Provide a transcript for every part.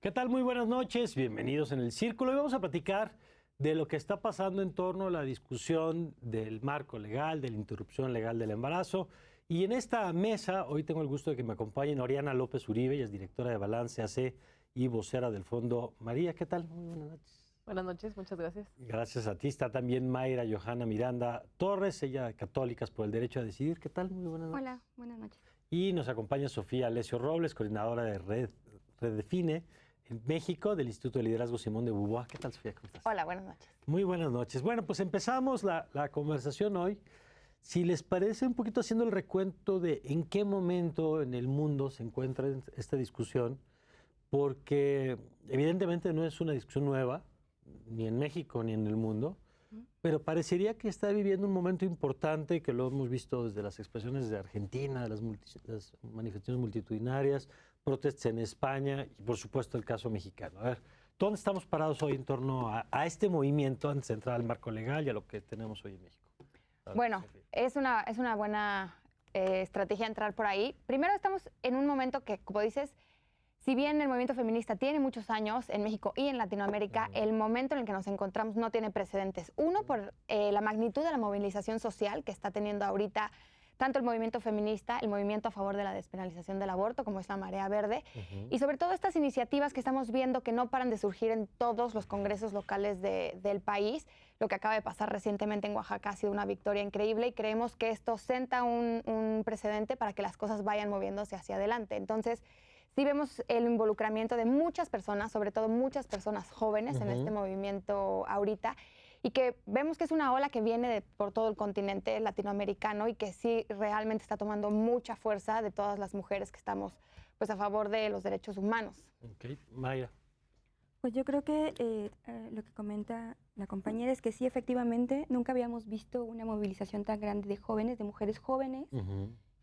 ¿Qué tal? Muy buenas noches, bienvenidos en El Círculo. Hoy vamos a platicar de lo que está pasando en torno a la discusión del marco legal, de la interrupción legal del embarazo. Y en esta mesa, hoy tengo el gusto de que me acompañen Oriana López Uribe, ella es directora de Balance AC y vocera del Fondo María. ¿Qué tal? Muy buenas noches. Buenas noches, muchas gracias. Gracias a ti. Está también Mayra Johanna Miranda Torres, ella de Católicas por el Derecho a Decidir. ¿Qué tal? Muy buenas noches. Hola, buenas noches. Y nos acompaña Sofía Alessio Robles, coordinadora de Redefine en México, del Instituto de Liderazgo Simón de Beauvoir. ¿Qué tal, Sofía? ¿Cómo estás? Hola, buenas noches. Muy buenas noches. Bueno, pues empezamos la conversación hoy. Si les parece, un poquito haciendo el recuento de en qué momento en el mundo se encuentra esta discusión, porque evidentemente no es una discusión nueva, ni en México ni en el mundo, pero parecería que está viviendo un momento importante, que lo hemos visto desde las expresiones de Argentina, las manifestaciones multitudinarias, protestas en España y, por supuesto, el caso mexicano. A ver, ¿dónde estamos parados hoy en torno a este movimiento antes de entrar al marco legal y a lo que tenemos hoy en México? Ver, bueno, Sofía. es una buena estrategia entrar por ahí. Primero, estamos en un momento que, como dices, si bien el movimiento feminista tiene muchos años en México y en Latinoamérica, el momento en el que nos encontramos no tiene precedentes. Uno, por la magnitud de la movilización social que está teniendo ahorita tanto el movimiento feminista, el movimiento a favor de la despenalización del aborto, como es la Marea Verde, y sobre todo estas iniciativas que estamos viendo que no paran de surgir en todos los congresos locales del país. Lo que acaba de pasar recientemente en Oaxaca ha sido una victoria increíble y creemos que esto senta un precedente para que las cosas vayan moviéndose hacia adelante. Entonces, sí vemos el involucramiento de muchas personas, sobre todo muchas personas jóvenes en este movimiento ahorita, y que vemos que es una ola que viene por todo el continente latinoamericano y que sí realmente está tomando mucha fuerza de todas las mujeres que estamos pues a favor de los derechos humanos. Ok, Mayra. Pues yo creo que lo que comenta la compañera es que sí, efectivamente, nunca habíamos visto una movilización tan grande de jóvenes, de mujeres jóvenes,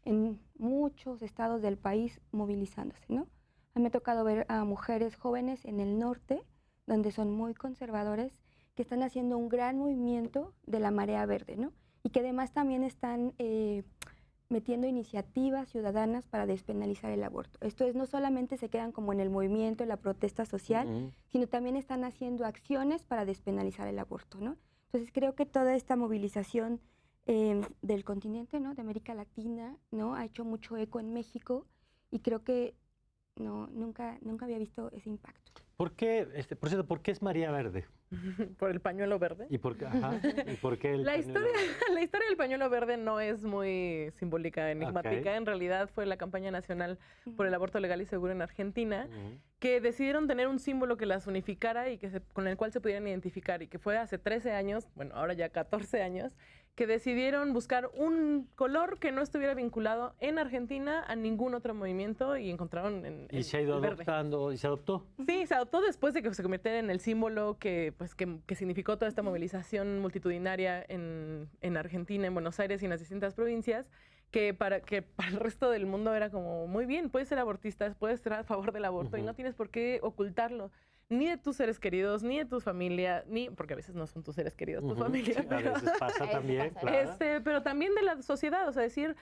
en muchos estados del país movilizándose, ¿no? A mí me ha tocado ver a mujeres jóvenes en el norte, donde son muy conservadores, que están haciendo un gran movimiento de la Marea Verde, ¿no? Y que además también están metiendo iniciativas ciudadanas para despenalizar el aborto. Esto es, no solamente se quedan como en el movimiento, en la protesta social, sino también están haciendo acciones para despenalizar el aborto, ¿no? Entonces creo que toda esta movilización del continente, ¿no? De América Latina, ¿no? Ha hecho mucho eco en México y creo que nunca había visto ese impacto. ¿Por qué, por cierto, por qué es Marea Verde? ¿Por el pañuelo verde? ¿Y por qué, ¿y por qué el La pañuelo historia del pañuelo verde no es muy simbólica, enigmática. Okay. En realidad fue la campaña nacional por el aborto legal y seguro en Argentina, que decidieron tener un símbolo que las unificara y con el cual se pudieran identificar. Y que fue hace 13 años, bueno, ahora ya 14 años, que decidieron buscar un color que no estuviera vinculado en Argentina a ningún otro movimiento y encontraron ¿Y se ha ido adoptando y se adoptó? Sí, se adoptó después de que se convirtiera en el símbolo que significó toda esta movilización multitudinaria en Argentina, en Buenos Aires y en las distintas provincias, que para el resto del mundo era como, muy bien, puedes ser abortista, puedes estar a favor del aborto y no tienes por qué ocultarlo, ni de tus seres queridos, ni de tu familia, porque a veces no son tus seres queridos, tu familia. Sí, pero, a veces pasa también, claro. Pero también de la sociedad, o sea, decir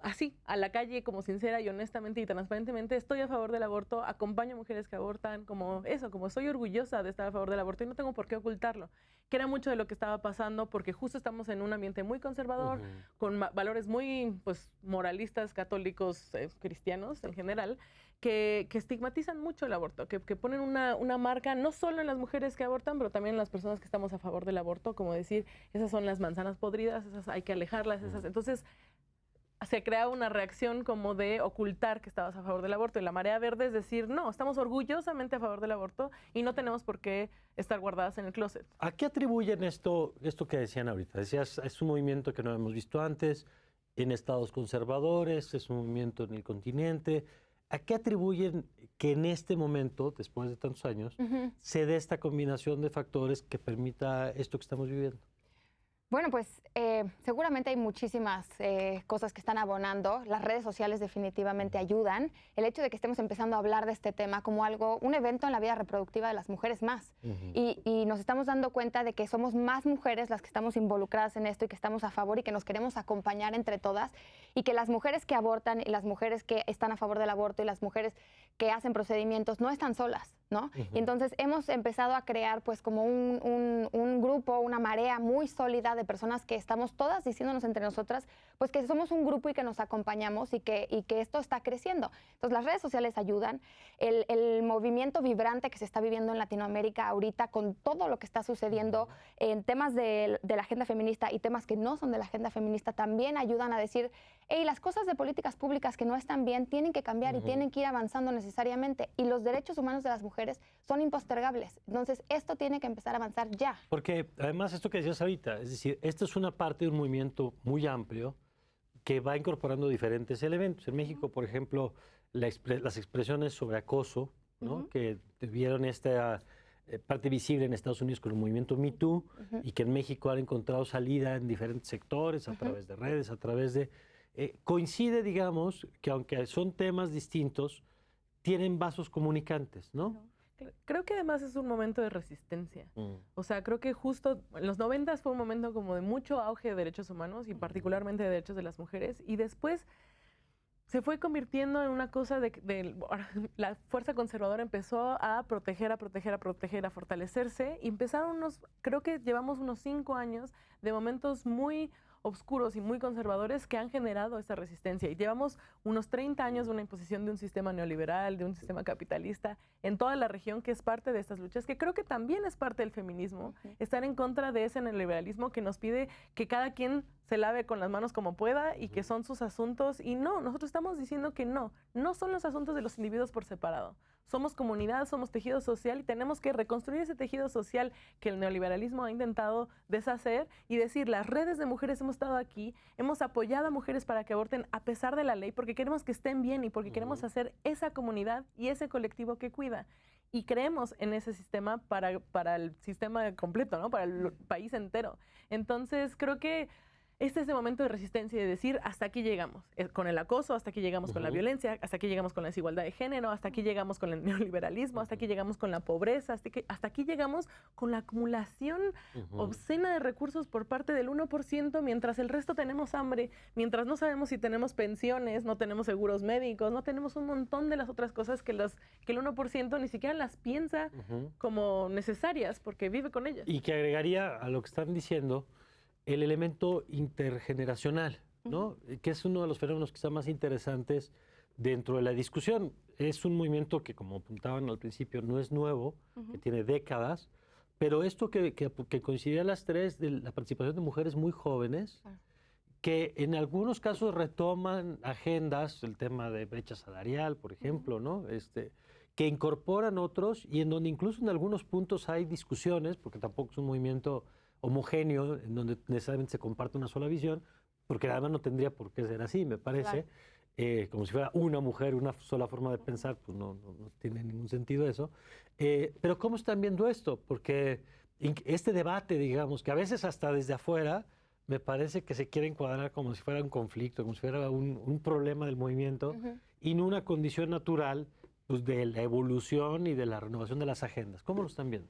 así, a la calle, como sincera y honestamente y transparentemente, estoy a favor del aborto, acompaño a mujeres que abortan, como soy orgullosa de estar a favor del aborto y no tengo por qué ocultarlo, que era mucho de lo que estaba pasando porque justo estamos en un ambiente muy conservador, con valores muy, pues, moralistas, católicos, cristianos en general, que estigmatizan mucho el aborto, que ponen una marca no solo en las mujeres que abortan, pero también en las personas que estamos a favor del aborto, como decir, esas son las manzanas podridas, esas hay que alejarlas, esas. Entonces, se crea una reacción como de ocultar que estabas a favor del aborto. Y la Marea Verde es decir, no, estamos orgullosamente a favor del aborto y no tenemos por qué estar guardadas en el closet. ¿A qué atribuyen esto que decían ahorita? Decías, es un movimiento que no hemos visto antes, en estados conservadores, es un movimiento en el continente. ¿A qué atribuyen que en este momento, después de tantos años, se dé esta combinación de factores que permita esto que estamos viviendo? Bueno, pues seguramente hay muchísimas cosas que están abonando. Las redes sociales definitivamente ayudan. El hecho de que estemos empezando a hablar de este tema como algo, un evento en la vida reproductiva de las mujeres más. Y nos estamos dando cuenta de que somos más mujeres las que estamos involucradas en esto y que estamos a favor y que nos queremos acompañar entre todas. Y que las mujeres que abortan y las mujeres que están a favor del aborto y las mujeres que hacen procedimientos no están solas, ¿no? Y entonces hemos empezado a crear pues como un grupo, una marea muy sólida de personas que estamos todas diciéndonos entre nosotras pues que somos un grupo y que nos acompañamos y que esto está creciendo. Entonces las redes sociales ayudan, el movimiento vibrante que se está viviendo en Latinoamérica ahorita con todo lo que está sucediendo en temas de la agenda feminista y temas que no son de la agenda feminista también ayudan a decir, hey, las cosas de políticas públicas que no están bien tienen que cambiar y tienen que ir avanzando necesariamente. Y los derechos humanos de las mujeres son impostergables. Entonces, esto tiene que empezar a avanzar ya. Porque además esto que decías ahorita, es decir, esto es una parte de un movimiento muy amplio que va incorporando diferentes elementos. En México, por ejemplo, las expresiones sobre acoso, ¿no? Que vieron esta parte visible en Estados Unidos con el movimiento Me Too y que en México han encontrado salida en diferentes sectores, a través de redes, a través de... coincide, digamos, que aunque son temas distintos, tienen vasos comunicantes, ¿no? Creo que además es un momento de resistencia. O sea, creo que justo en los 90 fue un momento como de mucho auge de derechos humanos y particularmente de derechos de las mujeres. Y después se fue convirtiendo en una cosa de la fuerza conservadora empezó a proteger, a fortalecerse. Y empezaron creo que llevamos unos 5 años de momentos muy oscuros y muy conservadores que han generado esta resistencia. Y llevamos unos 30 años de una imposición de un sistema neoliberal, de un sistema capitalista en toda la región que es parte de estas luchas, que creo que también es parte del feminismo, estar en contra de ese neoliberalismo que nos pide que cada quien se lave con las manos como pueda y que son sus asuntos. Y no, nosotros estamos diciendo que no son los asuntos de los individuos por separado. Somos comunidad, somos tejido social y tenemos que reconstruir ese tejido social que el neoliberalismo ha intentado deshacer y decir, las redes de mujeres hemos estado aquí, hemos apoyado a mujeres para que aborten a pesar de la ley, porque queremos que estén bien y porque queremos hacer esa comunidad y ese colectivo que cuida. Y creemos en ese sistema para el sistema completo, ¿no? Para el país entero. Entonces, creo que este es el momento de resistencia y de decir, hasta aquí llegamos con el acoso, hasta aquí llegamos con la violencia, hasta aquí llegamos con la desigualdad de género, hasta aquí llegamos con el neoliberalismo, hasta aquí llegamos con la pobreza, hasta aquí llegamos con la acumulación obscena de recursos por parte del 1%, mientras el resto tenemos hambre, mientras no sabemos si tenemos pensiones, no tenemos seguros médicos, no tenemos un montón de las otras cosas que el 1% ni siquiera las piensa como necesarias porque vive con ellas. Y que agregaría a lo que están diciendo el elemento intergeneracional, ¿no? Que es uno de los fenómenos quizá más interesantes dentro de la discusión. Es un movimiento que, como apuntaban al principio, no es nuevo, que tiene décadas, pero esto que coincidía las tres de la participación de mujeres muy jóvenes, que en algunos casos retoman agendas, el tema de brecha salarial, por ejemplo, ¿no? Que incorporan otros y en donde incluso en algunos puntos hay discusiones, porque tampoco es un movimiento homogéneo, en donde necesariamente se comparte una sola visión, porque además no tendría por qué ser así, me parece. Como si fuera una mujer, una sola forma de pensar, pues no tiene ningún sentido eso. Pero ¿cómo están viendo esto? Porque este debate, digamos, que a veces hasta desde afuera, me parece que se quiere encuadrar como si fuera un conflicto, como si fuera un problema del movimiento, y no una condición natural pues, de la evolución y de la renovación de las agendas. ¿Cómo lo están viendo?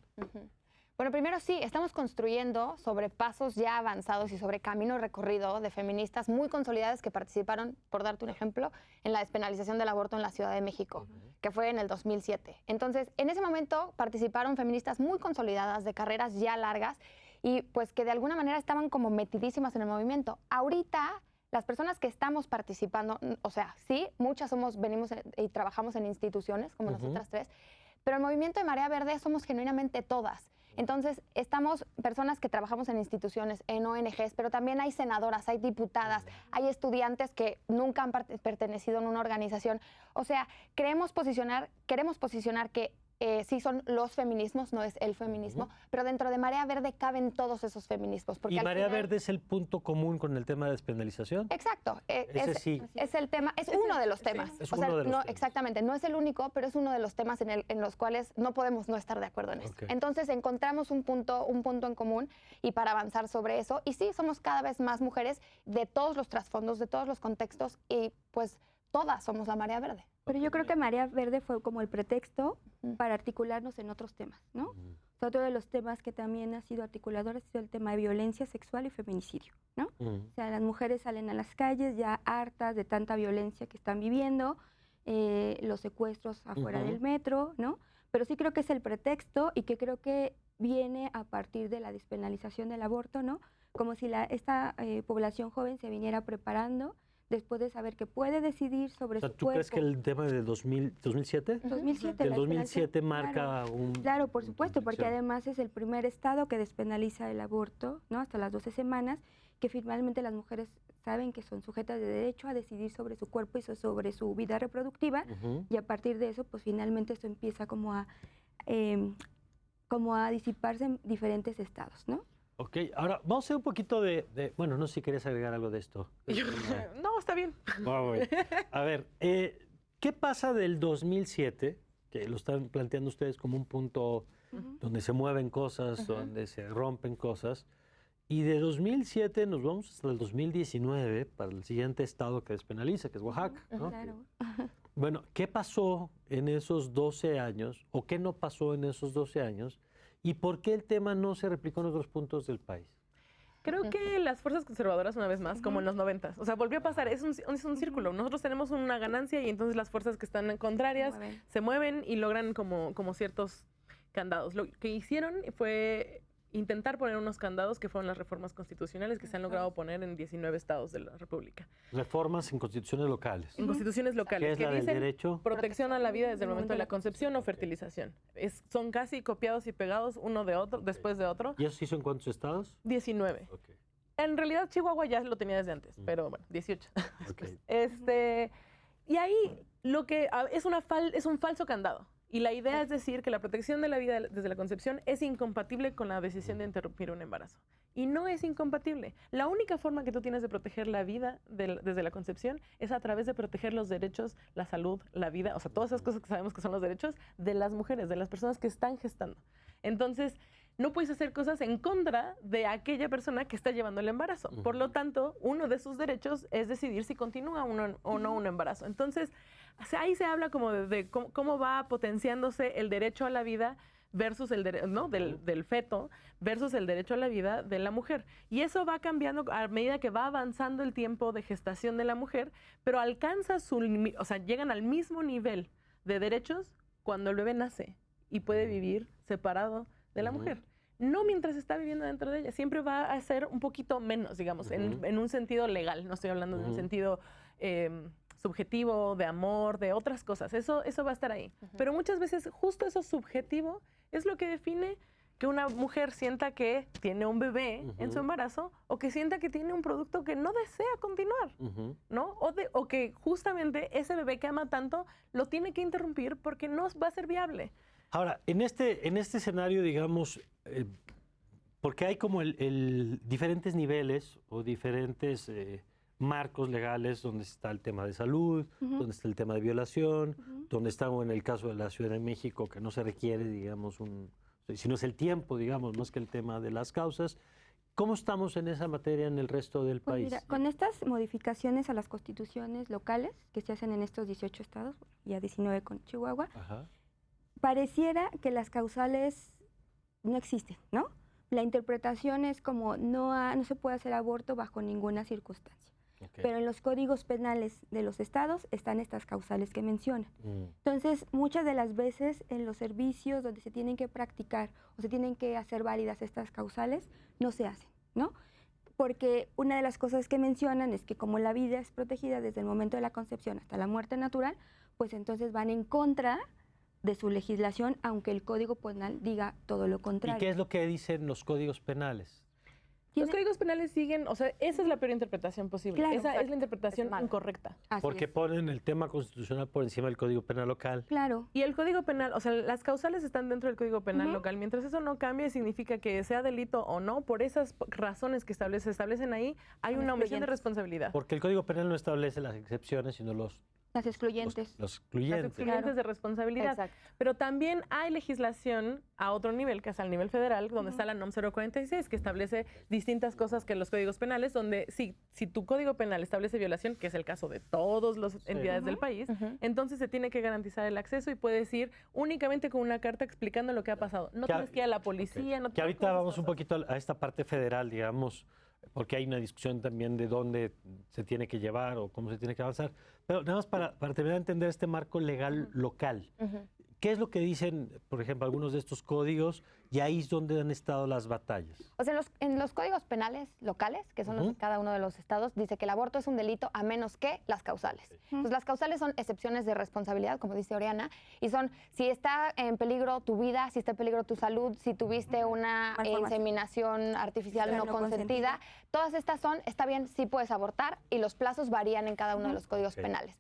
Bueno, primero sí, estamos construyendo sobre pasos ya avanzados y sobre camino recorrido de feministas muy consolidadas que participaron, por darte un ejemplo, en la despenalización del aborto en la Ciudad de México, que fue en el 2007. Entonces, en ese momento participaron feministas muy consolidadas, de carreras ya largas, y pues que de alguna manera estaban como metidísimas en el movimiento. Ahorita, las personas que estamos participando, o sea, sí, muchas venimos y trabajamos en instituciones, como nosotras tres, pero el movimiento de Marea Verde somos genuinamente todas. Entonces, estamos personas que trabajamos en instituciones, en ONGs, pero también hay senadoras, hay diputadas, hay estudiantes que nunca han pertenecido en una organización. O sea, queremos posicionar que sí son los feminismos, no es el feminismo, pero dentro de Marea Verde caben todos esos feminismos. Porque ¿Y Marea Verde es el punto común con el tema de despenalización? Exacto. Ese sí. Es el tema, es uno de los temas. Es uno de los temas. Exactamente, no es el único, pero es uno de los temas en los cuales no podemos no estar de acuerdo en esto. Entonces encontramos un punto en común y para avanzar sobre eso. Y sí, somos cada vez más mujeres de todos los trasfondos, de todos los contextos y pues todas somos la Marea Verde. Pero yo creo que Marea Verde fue como el pretexto para articularnos en otros temas, ¿no? Otro de los temas que también ha sido articulador ha sido el tema de violencia sexual y feminicidio, ¿no? O sea, las mujeres salen a las calles ya hartas de tanta violencia que están viviendo, los secuestros afuera del metro, ¿no? Pero sí creo que es el pretexto y que creo que viene a partir de la despenalización del aborto, ¿no? Como si esta población joven se viniera preparando después de saber que puede decidir sobre su cuerpo. ¿Tú crees que el tema de 2007? 2007. El 2007 marca un... Claro, por supuesto, porque además es el primer estado que despenaliza el aborto, ¿no? Hasta las 12 semanas, que finalmente las mujeres saben que son sujetas de derecho a decidir sobre su cuerpo y sobre su vida reproductiva, y a partir de eso, pues finalmente esto empieza como a disiparse en diferentes estados, ¿no? Ok, ahora vamos a hacer un poquito bueno, no sé si querías agregar algo de esto. No, está bien. A ver, ¿qué pasa del 2007, que lo están planteando ustedes como un punto donde se mueven cosas, donde se rompen cosas, y de 2007 nos vamos hasta el 2019 para el siguiente estado que despenaliza, que es Oaxaca, ¿no? Claro. Bueno, ¿qué pasó en esos 12 años o qué no pasó en esos 12 años? ¿Y por qué el tema no se replicó en otros puntos del país? Creo que las fuerzas conservadoras, una vez más, como en los 90, o sea, volvió a pasar, es un círculo. Nosotros tenemos una ganancia y entonces las fuerzas que están contrarias se mueven y logran como ciertos candados. Lo que hicieron fue intentar poner unos candados que fueron las reformas constitucionales que se han logrado poner en 19 estados de la República. Reformas en constituciones locales. En constituciones locales. ¿Qué es la del derecho? Protección a la vida desde el momento de la concepción o fertilización. Son casi copiados y pegados uno de otro, después de otro. ¿Y eso se hizo en cuántos estados? 19. Okay. En realidad Chihuahua ya lo tenía desde antes, pero bueno, 18. Okay. Y ahí lo que es un falso candado. Y la idea es decir que la protección de la vida desde la concepción es incompatible con la decisión de interrumpir un embarazo. Y no es incompatible. La única forma que tú tienes de proteger la vida desde la concepción es a través de proteger los derechos, la salud, la vida, o sea, todas esas cosas que sabemos que son los derechos de las mujeres, de las personas que están gestando. Entonces, no puedes hacer cosas en contra de aquella persona que está llevando el embarazo. Por lo tanto, uno de sus derechos es decidir si continúa o no un embarazo. Entonces, ahí se habla como de cómo va potenciándose el derecho a la vida versus el derecho, ¿no? del feto versus el derecho a la vida de la mujer. Y eso va cambiando a medida que va avanzando el tiempo de gestación de la mujer, pero llegan al mismo nivel de derechos cuando el bebé nace y puede vivir separado de la mujer. No mientras está viviendo dentro de ella, siempre va a ser un poquito menos, digamos, en un sentido legal, no estoy hablando de un sentido subjetivo, de amor, de otras cosas, eso va a estar ahí. Pero muchas veces justo eso subjetivo es lo que define que una mujer sienta que tiene un bebé en su embarazo o que sienta que tiene un producto que no desea continuar, ¿no? O que justamente ese bebé que ama tanto lo tiene que interrumpir porque no va a ser viable. Ahora, en este escenario, digamos, porque hay como diferentes niveles o diferentes marcos legales donde está el tema de salud, donde está el tema de violación, donde está en el caso de la Ciudad de México que no se requiere, digamos, sino es el tiempo, digamos, más que el tema de las causas. ¿Cómo estamos en esa materia en el resto del país? Mira, con estas modificaciones a las constituciones locales que se hacen en estos 18 estados, ya 19 con Chihuahua, pareciera que las causales no existen, ¿no? La interpretación es como no se puede hacer aborto bajo ninguna circunstancia. Pero en los códigos penales de los estados están estas causales que mencionan. Entonces, muchas de las veces en los servicios donde se tienen que practicar o se tienen que hacer válidas estas causales, no se hacen, ¿no? Porque una de las cosas que mencionan es que como la vida es protegida desde el momento de la concepción hasta la muerte natural, pues entonces van en contra de su legislación, aunque el Código Penal diga todo lo contrario. ¿Y qué es lo que dicen los códigos penales? Los códigos penales siguen, o sea, esa es la peor interpretación posible. Claro, esa es exacto. la interpretación Es mala. incorrecta. Así Porque es. ponen el tema constitucional por encima del Código Penal local. Claro. Y el Código Penal, o sea, las causales están dentro del Código Penal Ujú. local. Mientras eso no cambie, significa que sea delito o no, por esas razones que se establecen ahí, hay Son una omisión de excluyentes. responsabilidad. Porque el Código Penal no establece las excepciones, sino Las excluyentes. los Las excluyentes. excluyentes Claro. de responsabilidad. Exacto. Pero también hay legislación a otro nivel, que es al nivel federal, donde está la NOM 046, que establece distintas cosas que los códigos penales, donde si tu código penal establece violación, que es el caso de todas las entidades del país, Ujú. entonces se tiene que garantizar el acceso y puedes ir únicamente con una carta explicando lo que ha pasado. No Que a- tienes que ir a la policía. No Que tienes ahorita todas vamos esas un cosas. poquito a esta parte federal, digamos, porque hay una discusión también de dónde se tiene que llevar o cómo se tiene que avanzar. Pero nada más para terminar de entender este marco legal local. Ujú. ¿Qué es lo que dicen, por ejemplo, algunos de estos códigos? Y ahí es donde han estado las batallas. O sea, en los códigos penales locales, que son los de Ujú. cada uno de los estados, dice que el aborto es un delito a menos que las causales. Entonces, las causales son excepciones de responsabilidad, como dice Oriana, y son si está en peligro tu vida, si está en peligro tu salud, si tuviste una Malformación. inseminación artificial no No consentida. consentida. Todas estas son, está bien, sí puedes abortar, y los plazos varían en cada uno de los códigos Ok. penales.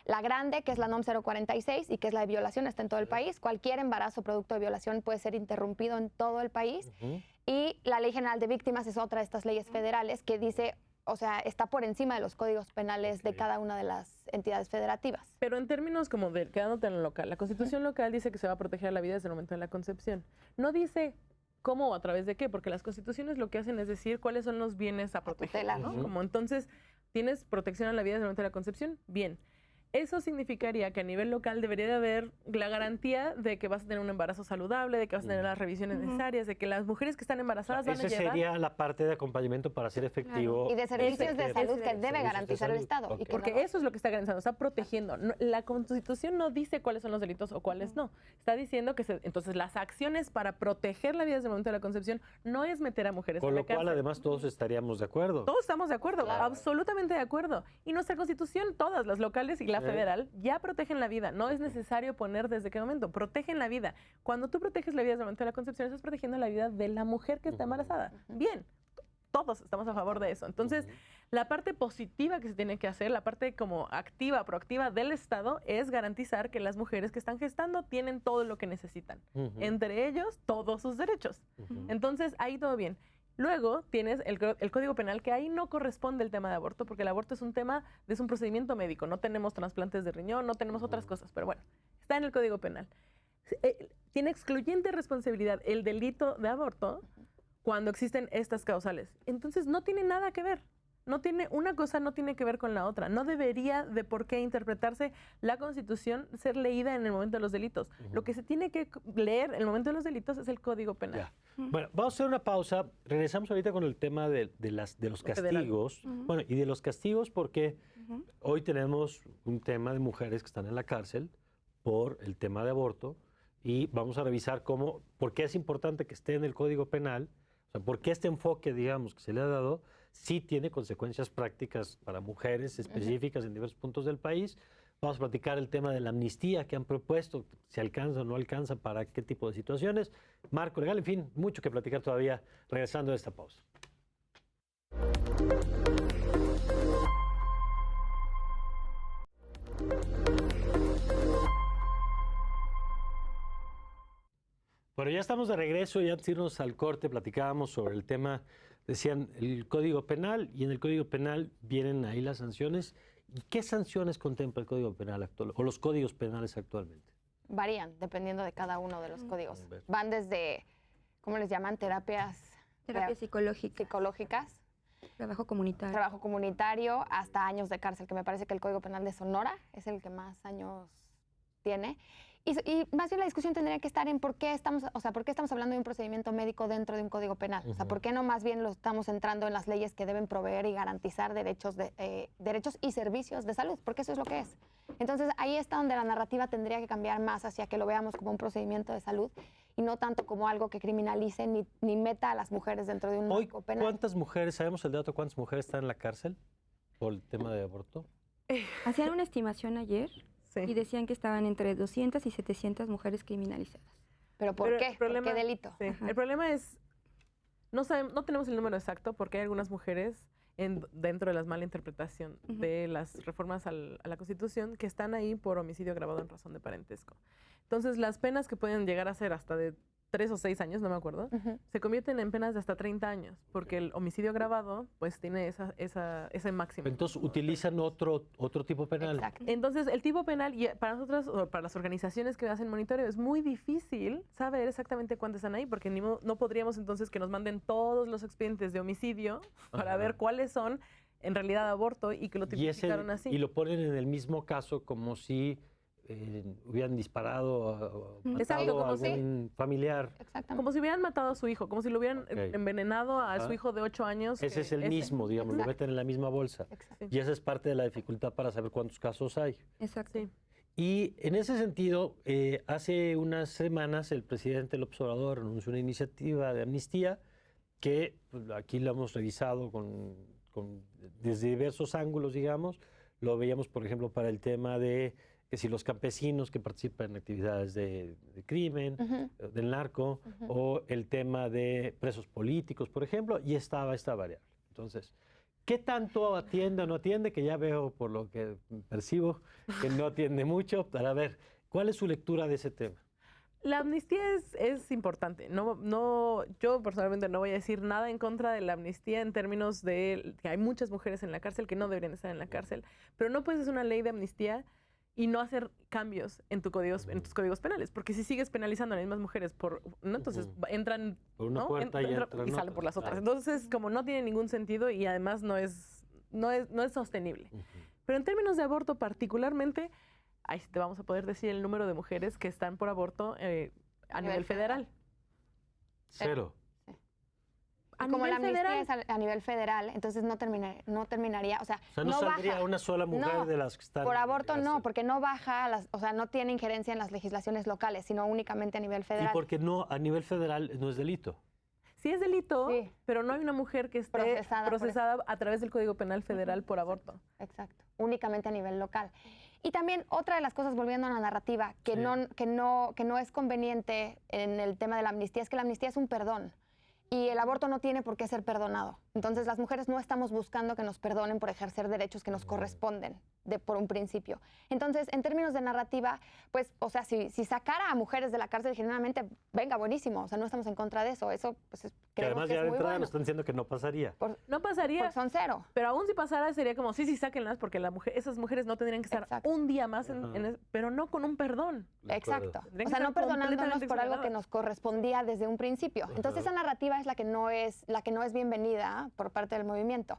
La grande, que es la NOM 046 y que es la de violación, está en todo el país. Cualquier embarazo producto de violación puede ser interrumpido en todo el país. Ujú. Y la Ley General de Víctimas es otra de estas leyes federales que dice, o sea, está por encima de los códigos penales de Ok. cada una de las entidades federativas. Pero en términos como de, quedándote en lo local, la Constitución local dice que se va a proteger la vida desde el momento de la concepción. No dice cómo o a través de qué, porque las constituciones lo que hacen es decir cuáles son los bienes a proteger, tutelar, ¿no? ¿no? Como entonces, ¿tienes protección a la vida desde el momento de la concepción? Bien. Eso significaría que a nivel local debería de haber la garantía de que vas a tener un embarazo saludable, de que vas a tener las revisiones necesarias, de que las mujeres que están embarazadas van a Esa llevar... sería la parte de acompañamiento para hacer efectivo. Y de servicios de Ese- salud que servicios debe de garantizar el salud. Estado. Ok. Y que Porque no- eso es lo que está garantizando, está protegiendo. La Constitución no dice cuáles son los delitos o cuáles no. Está diciendo que entonces las acciones para proteger la vida desde el momento de la concepción no es meter a mujeres Con en la lo cual, cárcel. además, todos estaríamos de acuerdo. Todos estamos de acuerdo, Claro. absolutamente de acuerdo. Y nuestra Constitución, todas, las locales y la Sí. federal, ya protegen la vida. No es necesario poner desde qué momento. Protegen la vida. Cuando tú proteges la vida desde el momento de la concepción, estás protegiendo la vida de la mujer que está embarazada. Bien, todos estamos a favor de eso. Entonces, la parte positiva que se tiene que hacer, la parte como activa, proactiva del Estado, es garantizar que las mujeres que están gestando tienen todo lo que necesitan. Ujú. Entre ellos, todos sus derechos. Ujú. Entonces, ahí todo bien. Luego tienes el Código Penal, que ahí no corresponde el tema de aborto, porque el aborto es un tema, es un procedimiento médico. No tenemos trasplantes de riñón, no tenemos otras cosas, pero bueno, está en el Código Penal. Tiene excluyente responsabilidad el delito de aborto cuando existen estas causales. Entonces, no tiene nada que ver. No tiene, una cosa no tiene que ver con la otra. No debería de por qué interpretarse la Constitución, ser leída en el momento de los delitos. Lo que se tiene que leer en el momento de los delitos es el Código Penal. Ya. Bueno, vamos a hacer una pausa. Regresamos ahorita con el tema de los Lo federal. castigos. Bueno, y de los castigos porque hoy tenemos un tema de mujeres que están en la cárcel por el tema de aborto y vamos a revisar por qué es importante que esté en el Código Penal, o sea, por qué este enfoque, digamos, que se le ha dado, sí tiene consecuencias prácticas para mujeres específicas en diversos puntos del país. Vamos a platicar el tema de la amnistía que han propuesto, si alcanza o no alcanza, para qué tipo de situaciones, marco legal, en fin, mucho que platicar todavía regresando de esta pausa. Bueno, ya estamos de regreso y antes de irnos al corte platicábamos sobre el tema, decían, el Código Penal, y en el Código Penal vienen ahí las sanciones. ¿Y qué sanciones contempla el Código Penal actual o los códigos penales actualmente? Varían dependiendo de cada uno de los códigos. A ver. Van desde, ¿cómo les llaman? Terapias psicológicas, Trabajo comunitario. trabajo comunitario, hasta años de cárcel, que me parece que el Código Penal de Sonora es el que más años tiene. Y más bien la discusión tendría que estar en por qué estamos hablando de un procedimiento médico dentro de un código penal. O sea, ¿por qué no más bien lo estamos entrando en las leyes que deben proveer y garantizar derechos y servicios de salud? Porque eso es lo que es. Entonces, ahí está donde la narrativa tendría que cambiar más hacia que lo veamos como un procedimiento de salud y no tanto como algo que criminalice ni meta a las mujeres dentro de un Hoy, marco penal. ¿cuántas mujeres, sabemos el dato, cuántas mujeres están en la cárcel por el tema de aborto? Hacían una estimación ayer Sí. y decían que estaban entre 200 y 700 mujeres criminalizadas. ¿Pero por Pero qué? el problema- ¿Por qué delito? Sí. Ajá. El problema es, No tenemos el número exacto porque hay algunas mujeres dentro de la mala interpretación de las reformas a la Constitución que están ahí por homicidio agravado en razón de parentesco. Entonces, las penas que pueden llegar a ser hasta de 3 o 6 años, no me acuerdo, se convierten en penas de hasta 30 años, porque el homicidio agravado pues tiene ese máximo. Entonces utilizan otro tipo penal. Exacto. Entonces, el tipo penal, y para nosotros, o para las organizaciones que hacen monitoreo, es muy difícil saber exactamente cuántos están ahí, porque no podríamos entonces que nos manden todos los expedientes de homicidio para ver cuáles son en realidad aborto y que lo tipificaron así. Y lo ponen en el mismo caso como si hubieran disparado o matado a algún familiar. Exactamente. Como si hubieran matado a su hijo, como si lo hubieran envenenado a su hijo de 8 años. Ese es el mismo, digamos, lo meten en la misma bolsa. Exacto. Y esa es parte de la dificultad para saber cuántos casos hay. Exacto. Sí. Y en ese sentido, hace unas semanas el presidente López Obrador anunció una iniciativa de amnistía que pues, aquí lo hemos revisado desde diversos ángulos, digamos. Lo veíamos, por ejemplo, para el tema de que si los campesinos que participan en actividades de crimen, del narco, o el tema de presos políticos, por ejemplo, y estaba esta variable. Entonces, ¿qué tanto atiende o no atiende? Que ya veo por lo que percibo que no atiende mucho. Para ver, ¿cuál es su lectura de ese tema? La amnistía es importante. Yo personalmente no voy a decir nada en contra de la amnistía en términos de que hay muchas mujeres en la cárcel que no deberían estar en la cárcel, pero no puedes hacer una ley de amnistía y no hacer cambios en tus códigos penales, porque si sigues penalizando a las mismas mujeres entonces entran por una puerta y salen por las otras. Entonces, como no tiene ningún sentido y además no es sostenible. Pero en términos de aborto particularmente, ahí sí te vamos a poder decir el número de mujeres que están por aborto a nivel federal. 0. Como la amnistía es a nivel federal, entonces no terminaría, o sea, no saldría baja. una sola mujer de las que están... Por aborto no, porque no baja, o sea, no tiene injerencia en las legislaciones locales, sino únicamente a nivel federal. Y porque a nivel federal no es delito. Sí es delito, pero no hay una mujer que esté procesada a través del Código Penal Federal por aborto. Exacto, únicamente a nivel local. Y también otra de las cosas, volviendo a la narrativa, que no es conveniente en el tema de la amnistía, es que la amnistía es un perdón. Y el aborto no tiene por qué ser perdonado. Entonces, las mujeres no estamos buscando que nos perdonen por ejercer derechos que nos corresponden por un principio. Entonces, en términos de narrativa, pues, o sea, si sacara a mujeres de la cárcel genuinamente, venga, buenísimo. O sea, no estamos en contra de eso. Eso, pues, que además ya de entrada nos están diciendo que no pasaría. No pasaría. Porque son 0. Pero aún si pasara, sería como, sí, sáquenlas, porque esas mujeres no tendrían que estar un día más, pero no con un perdón. Exacto. O sea, no perdonándonos por algo que nos correspondía desde un principio. Entonces, esa narrativa es la que no es bienvenida por parte del movimiento.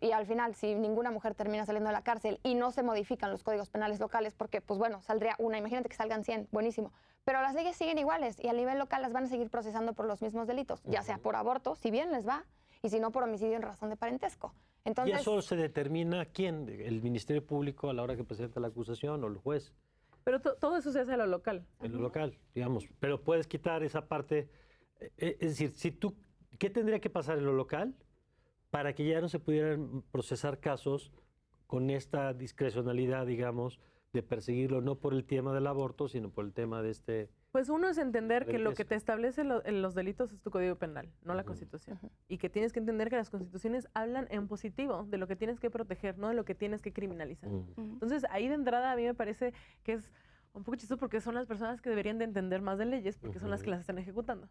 Y al final, si ninguna mujer termina saliendo de la cárcel y no se modifican los códigos penales locales, porque, pues bueno, saldría una, imagínate que salgan 100, buenísimo. Pero las leyes siguen iguales y a nivel local las van a seguir procesando por los mismos delitos, ya sea por aborto, si bien les va, y si no por homicidio en razón de parentesco. Entonces, ¿y eso se determina quién? ¿El Ministerio Público a la hora que presenta la acusación o el juez? Pero todo eso se hace a lo local. En lo local, digamos. Pero puedes quitar esa parte. Es decir, ¿qué tendría que pasar en lo local para que ya no se pudieran procesar casos con esta discrecionalidad, digamos, de perseguirlo no por el tema del aborto, sino por el tema de este... Pues uno es entender que lo que te establece los delitos es tu Código Penal, no la Constitución. Y que tienes que entender que las constituciones hablan en positivo de lo que tienes que proteger, no de lo que tienes que criminalizar. Entonces, ahí de entrada a mí me parece que es un poco chistoso porque son las personas que deberían de entender más de leyes porque son las que las están ejecutando.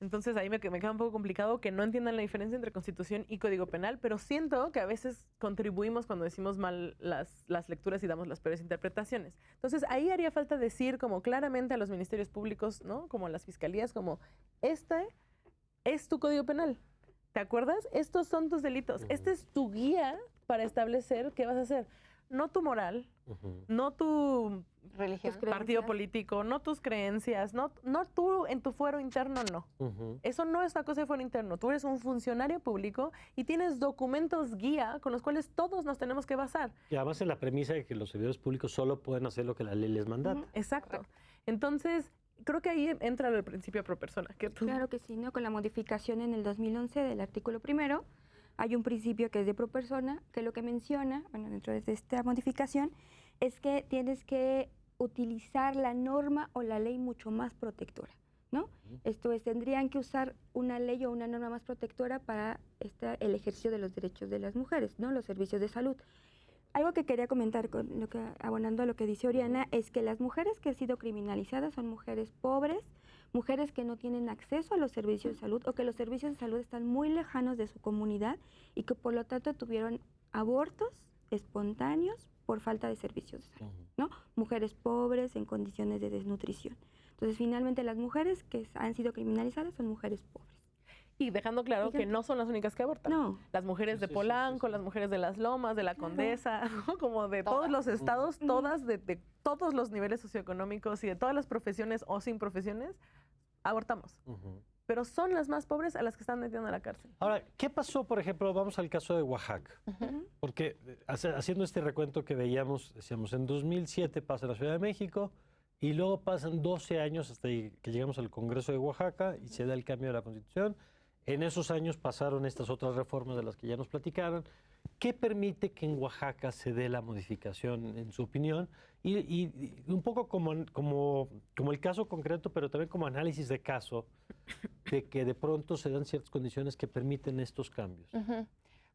Entonces ahí me queda un poco complicado que no entiendan la diferencia entre Constitución y Código Penal, pero siento que a veces contribuimos cuando decimos mal las lecturas y damos las peores interpretaciones. Entonces ahí haría falta decir como claramente a los ministerios públicos, ¿no? Como a las fiscalías, como este es tu Código Penal. ¿Te acuerdas? Estos son tus delitos. Este es tu guía para establecer qué vas a hacer. No tu moral, no tu religión, partido político, no tus creencias, no tú en tu fuero interno, no. Eso no es una cosa de fuero interno. Tú eres un funcionario público y tienes documentos guía con los cuales todos nos tenemos que basar. Y además en la premisa de que los servidores públicos solo pueden hacer lo que la ley les mandata. Exacto. Entonces, creo que ahí entra el principio pro persona. Claro que sí, ¿no? Con la modificación en el 2011 del artículo 1, hay un principio que es de pro persona, que lo que menciona, bueno, dentro de esta modificación, es que tienes que utilizar la norma o la ley mucho más protectora. ¿no? Esto es, tendrían que usar una ley o una norma más protectora para el ejercicio de los derechos de las mujeres, ¿no? Los servicios de salud. Algo que quería comentar, abonando a lo que dice Oriana, es que las mujeres que han sido criminalizadas son mujeres pobres, mujeres que no tienen acceso a los servicios de salud o que los servicios de salud están muy lejanos de su comunidad y que por lo tanto tuvieron abortos espontáneos por falta de servicios de salud, ¿no? Mujeres pobres en condiciones de desnutrición. Entonces, finalmente, las mujeres que han sido criminalizadas son mujeres pobres. Y dejando claro que no son las únicas que abortan. No. Las mujeres de Polanco, las mujeres de Las Lomas, de la Condesa, ¿no? Como de todos los estados, todas, de todos los niveles socioeconómicos y de todas las profesiones o sin profesiones, abortamos. Pero son las más pobres a las que están metiendo a la cárcel. Ahora, ¿qué pasó, por ejemplo, vamos al caso de Oaxaca? Porque haciendo este recuento que veíamos, decíamos, en 2007 pasa en la Ciudad de México y luego pasan 12 años hasta que llegamos al Congreso de Oaxaca y se da el cambio de la Constitución. En esos años pasaron estas otras reformas de las que ya nos platicaron. ¿Qué permite que en Oaxaca se dé la modificación, en su opinión? Y un poco como el caso concreto, pero también como análisis de caso, de que de pronto se dan ciertas condiciones que permiten estos cambios.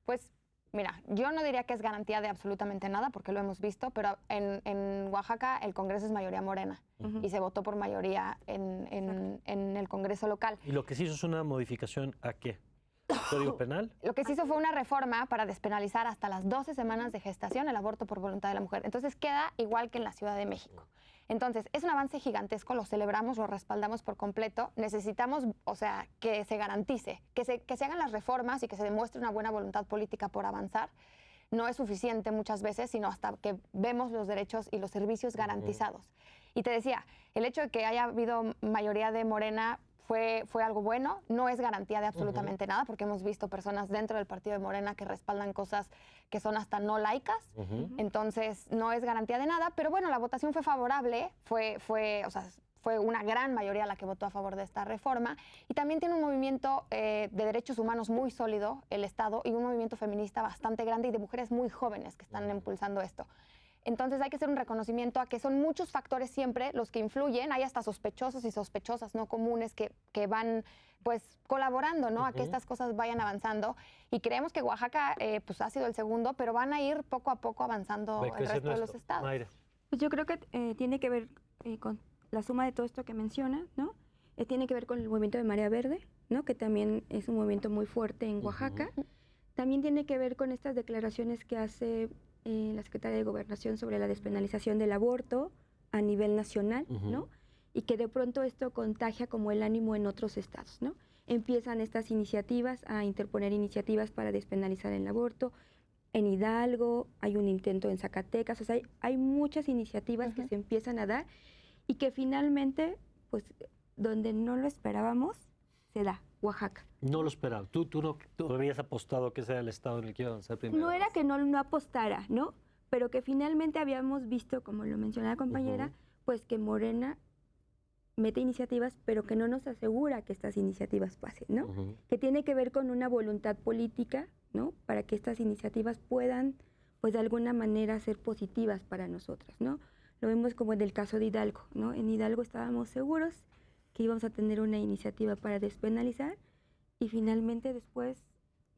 Pues mira, yo no diría que es garantía de absolutamente nada, porque lo hemos visto, pero en Oaxaca el Congreso es mayoría morena y se votó por mayoría en el Congreso local. ¿Y lo que se hizo es una modificación a qué? ¿Código penal? Lo que se hizo fue una reforma para despenalizar hasta las 12 semanas de gestación el aborto por voluntad de la mujer. Entonces queda igual que en la Ciudad de México. Entonces, es un avance gigantesco, lo celebramos, lo respaldamos por completo. Necesitamos, o sea, que se garantice, que se hagan las reformas y que se demuestre una buena voluntad política por avanzar. No es suficiente muchas veces, sino hasta que vemos los derechos y los servicios garantizados. Y te decía, el hecho de que haya habido mayoría de Morena fue algo bueno, no es garantía de absolutamente nada, porque hemos visto personas dentro del partido de Morena que respaldan cosas que son hasta no laicas, entonces no es garantía de nada, pero bueno, la votación fue favorable, fue una gran mayoría la que votó a favor de esta reforma, y también tiene un movimiento de derechos humanos muy sólido, el Estado, y un movimiento feminista bastante grande y de mujeres muy jóvenes que están impulsando esto. Entonces hay que hacer un reconocimiento a que son muchos factores siempre los que influyen. Hay hasta sospechosos y sospechosas no comunes que van pues colaborando, ¿no? A que estas cosas vayan avanzando. Y creemos que Oaxaca pues ha sido el segundo, pero van a ir poco a poco avanzando el resto de los estados. Mayra. Pues yo creo que tiene que ver con la suma de todo esto que menciona, ¿no? Tiene que ver con el movimiento de Marea Verde, ¿no? Que también es un movimiento muy fuerte en Oaxaca. También tiene que ver con estas declaraciones que hace la Secretaria de Gobernación sobre la despenalización del aborto a nivel nacional, ¿no? Y que de pronto esto contagia como el ánimo en otros estados, ¿no? Empiezan estas iniciativas a interponer iniciativas para despenalizar el aborto. En Hidalgo hay un intento en Zacatecas, o sea, hay muchas iniciativas que se empiezan a dar y que finalmente, pues, donde no lo esperábamos, se da. Oaxaca. No lo esperaba. Tú habías apostado que ese era el estado en el que iba a avanzar primero. No era que no apostara, ¿no? Pero que finalmente habíamos visto, como lo mencionó la compañera, pues que Morena mete iniciativas, pero que no nos asegura que estas iniciativas pasen, ¿no? Que tiene que ver con una voluntad política, ¿no? Para que estas iniciativas puedan, pues de alguna manera, ser positivas para nosotras, ¿no? Lo vemos como en el caso de Hidalgo, ¿no? En Hidalgo estábamos seguros que íbamos a tener una iniciativa para despenalizar y finalmente después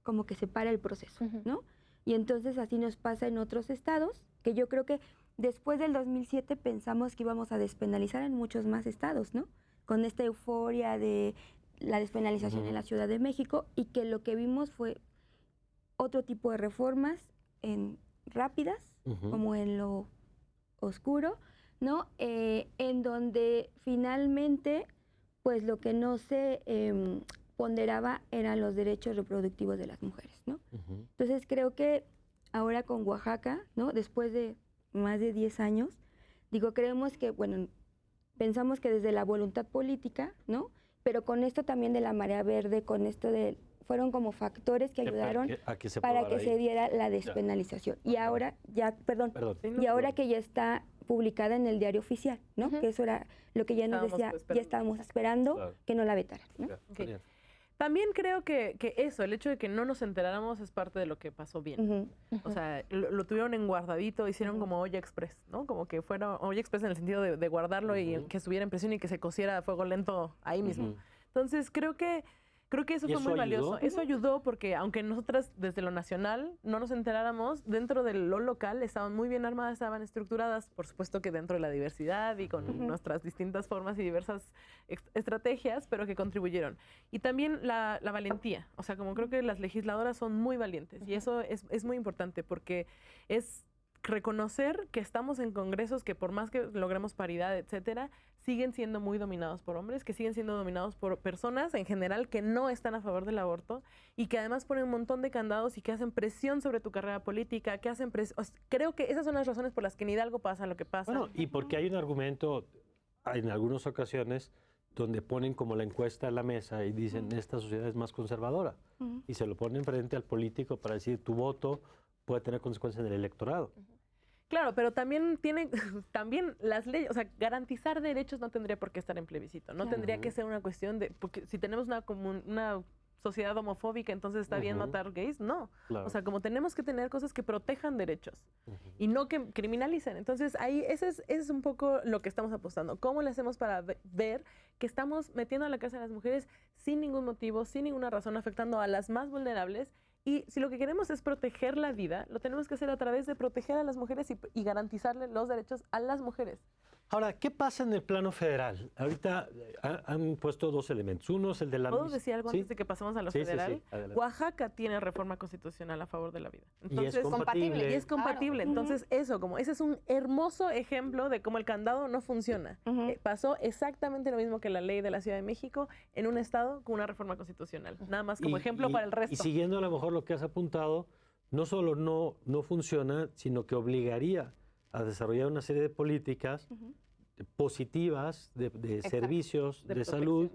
como que se para el proceso, ¿no? Y entonces así nos pasa en otros estados, que yo creo que después del 2007 pensamos que íbamos a despenalizar en muchos más estados, ¿no? Con esta euforia de la despenalización en la Ciudad de México y que lo que vimos fue otro tipo de reformas rápidas, como en lo oscuro, ¿no? En donde finalmente pues lo que no se ponderaba eran los derechos reproductivos de las mujeres, ¿no? Entonces creo que ahora con Oaxaca, ¿no? Después de más de 10 años, creemos que, bueno, pensamos que desde la voluntad política, ¿no? Pero con esto también de la Marea Verde, con esto fueron como factores que ayudaron para que se diera la despenalización. Y ahora y ahora que ya está publicada en el Diario Oficial, ¿no? Que eso era lo que ya nos decía, ya estábamos esperando que no la vetaran, ¿no? También creo que eso, el hecho de que no nos enteráramos es parte de lo que pasó bien. O sea, lo tuvieron en guardadito, hicieron como olla express, ¿no? Como que fuera olla express en el sentido de guardarlo y que estuviera en presión y que se cociera a fuego lento ahí mismo. Entonces, creo que eso fue muy valioso. Eso ayudó porque aunque nosotras desde lo nacional no nos enteráramos, dentro de lo local estaban muy bien armadas, estaban estructuradas, por supuesto que dentro de la diversidad y con nuestras distintas formas y diversas estrategias, pero que contribuyeron. Y también la valentía. O sea, como creo que las legisladoras son muy valientes y eso es muy importante porque es reconocer que estamos en congresos que por más que logremos paridad, etcétera, siguen siendo muy dominados por hombres, que siguen siendo dominados por personas en general que no están a favor del aborto y que además ponen un montón de candados y que hacen presión sobre tu carrera política, que hacen presión. Creo que esas son las razones por las que en Hidalgo pasa lo que pasa. Bueno, y porque hay un argumento en algunas ocasiones donde ponen como la encuesta en la mesa y dicen esta sociedad es más conservadora y se lo ponen frente al político para decir tu voto puede tener consecuencias en el electorado. Claro, pero también también las leyes, o sea, garantizar derechos no tendría por qué estar en plebiscito, no tendría que ser una cuestión de, porque si tenemos una sociedad homofóbica, entonces está bien matar gays, no. Claro. O sea, como tenemos que tener cosas que protejan derechos y no que criminalicen. Entonces, ahí ese es un poco lo que estamos apostando. ¿Cómo le hacemos para ver que estamos metiendo a la cárcel a las mujeres sin ningún motivo, sin ninguna razón, afectando a las más vulnerables? Y si lo que queremos es proteger la vida, lo tenemos que hacer a través de proteger a las mujeres y garantizarle los derechos a las mujeres. Ahora, ¿qué pasa en el plano federal? Ahorita han puesto dos elementos. Uno es el de la... ¿Puedo decir algo antes de que pasemos a lo federal? Sí, Oaxaca tiene reforma constitucional a favor de la vida. Entonces, y es compatible. Y es compatible. Claro. Entonces, ese es un hermoso ejemplo de cómo el candado no funciona. Pasó exactamente lo mismo que la ley de la Ciudad de México en un estado con una reforma constitucional. Nada más como ejemplo para el resto. Y siguiendo a lo mejor lo que has apuntado, no solo no funciona, sino que obligaría a desarrollar una serie de políticas positivas de servicios de salud,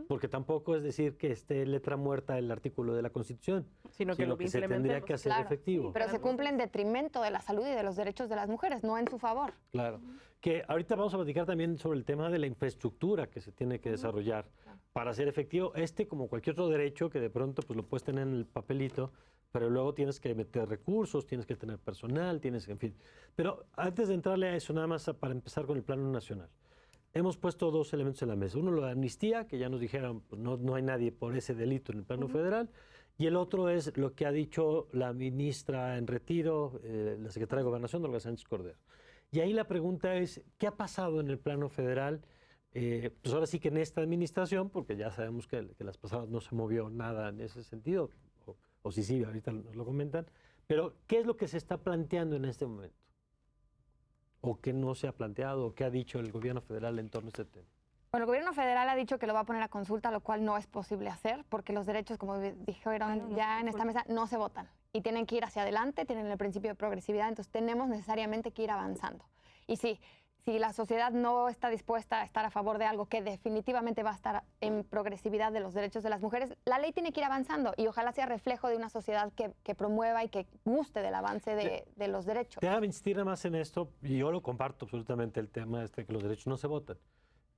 porque tampoco es decir que esté letra muerta el artículo de la Constitución, sino que se tendría que hacer efectivo. Sí, pero se cumple en detrimento de la salud y de los derechos de las mujeres, no en su favor. Claro. Que ahorita vamos a platicar también sobre el tema de la infraestructura que se tiene que desarrollar para hacer efectivo como cualquier otro derecho que de pronto pues lo puedes tener en el papelito, pero luego tienes que meter recursos, tienes que tener personal, en fin. Pero antes de entrarle a eso, nada más para empezar con el plano nacional, hemos puesto dos elementos en la mesa. Uno, la amnistía, que ya nos dijeron, pues no hay nadie por ese delito en el plano federal, y el otro es lo que ha dicho la ministra en retiro, la secretaria de Gobernación, Olga Sánchez Cordero. Y ahí la pregunta es, ¿qué ha pasado en el plano federal? Pues ahora sí que en esta administración, porque ya sabemos que las pasadas no se movió nada en ese sentido, o sí, ahorita nos lo comentan, pero ¿qué es lo que se está planteando en este momento? ¿O qué no se ha planteado? ¿O qué ha dicho el gobierno federal en torno a este tema? Bueno, el gobierno federal ha dicho que lo va a poner a consulta, lo cual no es posible hacer, porque los derechos, como dijeron ya en esta mesa, no se votan. Y tienen que ir hacia adelante, tienen el principio de progresividad, entonces tenemos necesariamente que ir avanzando. Y sí, si la sociedad no está dispuesta a estar a favor de algo que definitivamente va a estar en progresividad de los derechos de las mujeres, la ley tiene que ir avanzando y ojalá sea reflejo de una sociedad que promueva y que guste del avance de los derechos. Déjame insistir nada más en esto, y yo lo comparto absolutamente, el tema que los derechos no se votan.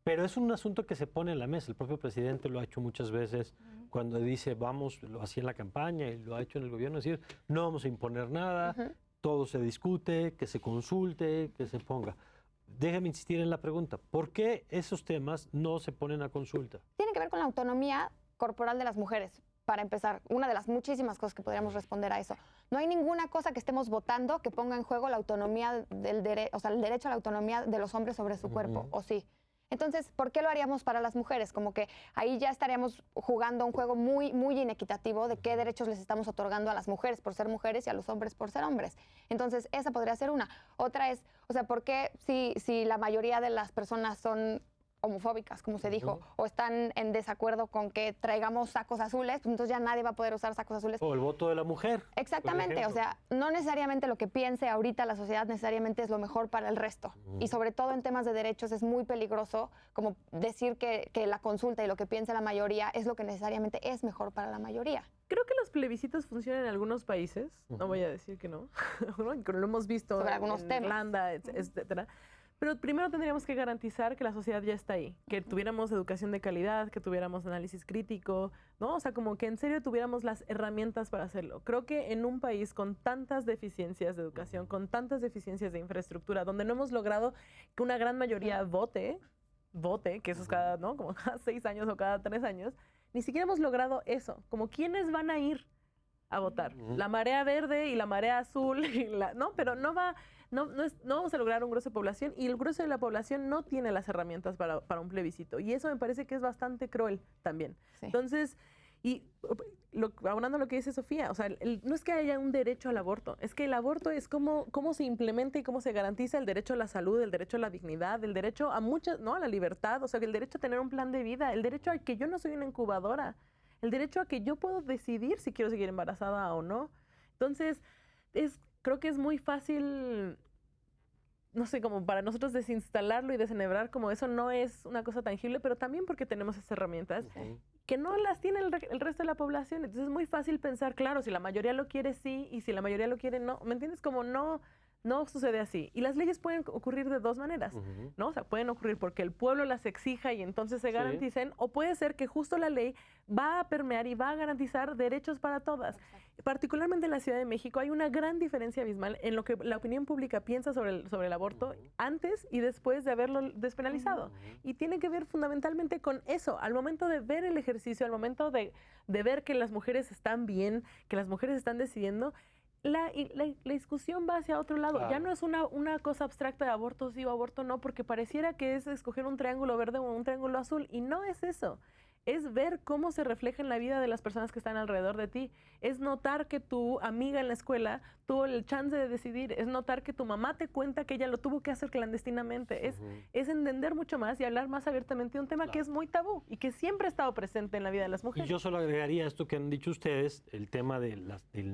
Pero es un asunto que se pone en la mesa. El propio presidente lo ha hecho muchas veces cuando dice, vamos, lo hacía en la campaña y lo ha hecho en el gobierno, es decir, no vamos a imponer nada, todo se discute, que se consulte, que se ponga. Déjame insistir en la pregunta, ¿por qué esos temas no se ponen a consulta? Tiene que ver con la autonomía corporal de las mujeres. Para empezar, una de las muchísimas cosas que podríamos responder a eso. No hay ninguna cosa que estemos votando que ponga en juego la autonomía el derecho a la autonomía de los hombres sobre su cuerpo, ¿o sí? Entonces, ¿por qué lo haríamos para las mujeres? Como que ahí ya estaríamos jugando un juego muy, muy inequitativo de qué derechos les estamos otorgando a las mujeres por ser mujeres y a los hombres por ser hombres. Entonces, esa podría ser una. Otra es, o sea, ¿por qué si la mayoría de las personas son homofóbicas, como se dijo, o están en desacuerdo con que traigamos sacos azules, pues entonces ya nadie va a poder usar sacos azules? O el voto de la mujer. Exactamente, o sea, no necesariamente lo que piense ahorita la sociedad necesariamente es lo mejor para el resto. Y sobre todo en temas de derechos es muy peligroso como decir que la consulta y lo que piensa la mayoría es lo que necesariamente es mejor para la mayoría. Creo que los plebiscitos funcionan en algunos países, no voy a decir que no, lo hemos visto sobre algunos temas. Irlanda, etcétera. Pero primero tendríamos que garantizar que la sociedad ya está ahí, que tuviéramos educación de calidad, que tuviéramos análisis crítico, ¿no? O sea, como que en serio tuviéramos las herramientas para hacerlo. Creo que en un país con tantas deficiencias de educación, con tantas deficiencias de infraestructura, donde no hemos logrado que una gran mayoría vote, que eso es cada, ¿no? Como cada 6 años o cada 3 años, ni siquiera hemos logrado eso. Como quiénes van a ir a votar. La marea verde y la marea azul, ¿no? Pero no vamos a lograr un grueso de población y el grueso de la población no tiene las herramientas para un plebiscito. Y eso me parece que es bastante cruel también. Sí. Entonces, y abonando lo que dice Sofía, o sea, no es que haya un derecho al aborto, es que el aborto es cómo se implementa y cómo se garantiza el derecho a la salud, el derecho a la dignidad, el derecho a muchas, ¿no? A la libertad, o sea, el derecho a tener un plan de vida, el derecho a que yo no soy una incubadora, el derecho a que yo puedo decidir si quiero seguir embarazada o no. Entonces, creo que es muy fácil, no sé, como para nosotros desinstalarlo y desenhebrar, como eso no es una cosa tangible, pero también porque tenemos esas herramientas que no las tiene el resto de la población. Entonces es muy fácil pensar, claro, si la mayoría lo quiere sí y si la mayoría lo quiere no. ¿Me entiendes? Como no sucede así. Y las leyes pueden ocurrir de dos maneras, ¿no? O sea, pueden ocurrir porque el pueblo las exija y entonces se garanticen, o puede ser que justo la ley va a permear y va a garantizar derechos para todas. Particularmente en la Ciudad de México hay una gran diferencia abismal en lo que la opinión pública piensa sobre el aborto antes y después de haberlo despenalizado. Y tiene que ver fundamentalmente con eso. Al momento de ver el ejercicio, al momento de ver que las mujeres están bien, que las mujeres están decidiendo, la discusión va hacia otro lado. Claro. Ya no es una cosa abstracta de aborto sí o aborto no, porque pareciera que es escoger un triángulo verde o un triángulo azul, y no es eso. Es ver cómo se refleja en la vida de las personas que están alrededor de ti. Es notar que tu amiga en la escuela tuvo el chance de decidir. Es notar que tu mamá te cuenta que ella lo tuvo que hacer clandestinamente. Es entender mucho más y hablar más abiertamente de un tema que es muy tabú y que siempre ha estado presente en la vida de las mujeres. Y yo solo agregaría esto que han dicho ustedes, el tema del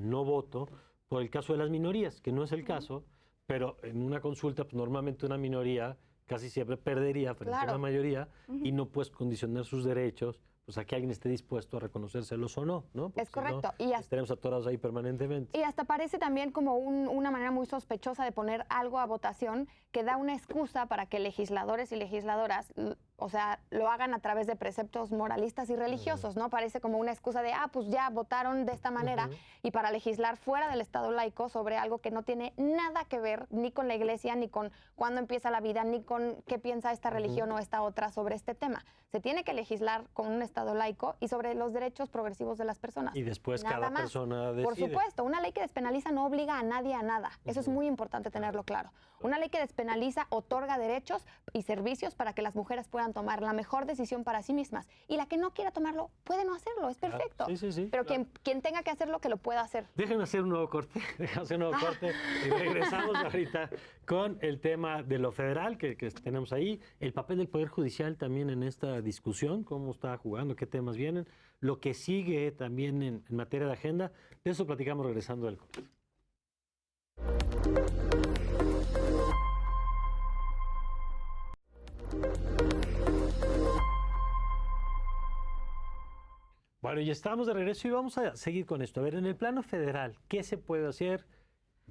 no voto, por el caso de las minorías, que no es el caso, pero en una consulta, pues, normalmente una minoría casi siempre perdería frente a una mayoría y no puedes condicionar sus derechos pues a que alguien esté dispuesto a reconocérselos o no, ¿no? Porque es correcto. Si no, estaremos atorados ahí permanentemente. Y hasta parece también como una manera muy sospechosa de poner algo a votación que da una excusa para que legisladores y legisladoras, o sea, lo hagan a través de preceptos moralistas y religiosos, ¿no? Parece como una excusa de, pues ya votaron de esta manera, y para legislar fuera del Estado laico sobre algo que no tiene nada que ver ni con la iglesia, ni con cuándo empieza la vida, ni con qué piensa esta religión o esta otra sobre este tema. Se tiene que legislar con un Estado laico y sobre los derechos progresivos de las personas. Y después cada persona decide. Por supuesto, una ley que despenaliza no obliga a nadie a nada. Eso es muy importante tenerlo claro. Una ley que despenaliza otorga derechos y servicios para que las mujeres puedan tomar la mejor decisión para sí mismas. Y la que no quiera tomarlo, puede no hacerlo, es perfecto. Pero quien tenga que hacerlo, que lo pueda hacer. Déjenme hacer un nuevo corte, y regresamos ahorita con el tema de lo federal que tenemos ahí, el papel del Poder Judicial también en esta discusión, cómo está jugando, qué temas vienen, lo que sigue también en materia de agenda. De eso platicamos regresando del corte. Bueno, y estamos de regreso y vamos a seguir con esto. A ver, en el plano federal, ¿qué se puede hacer?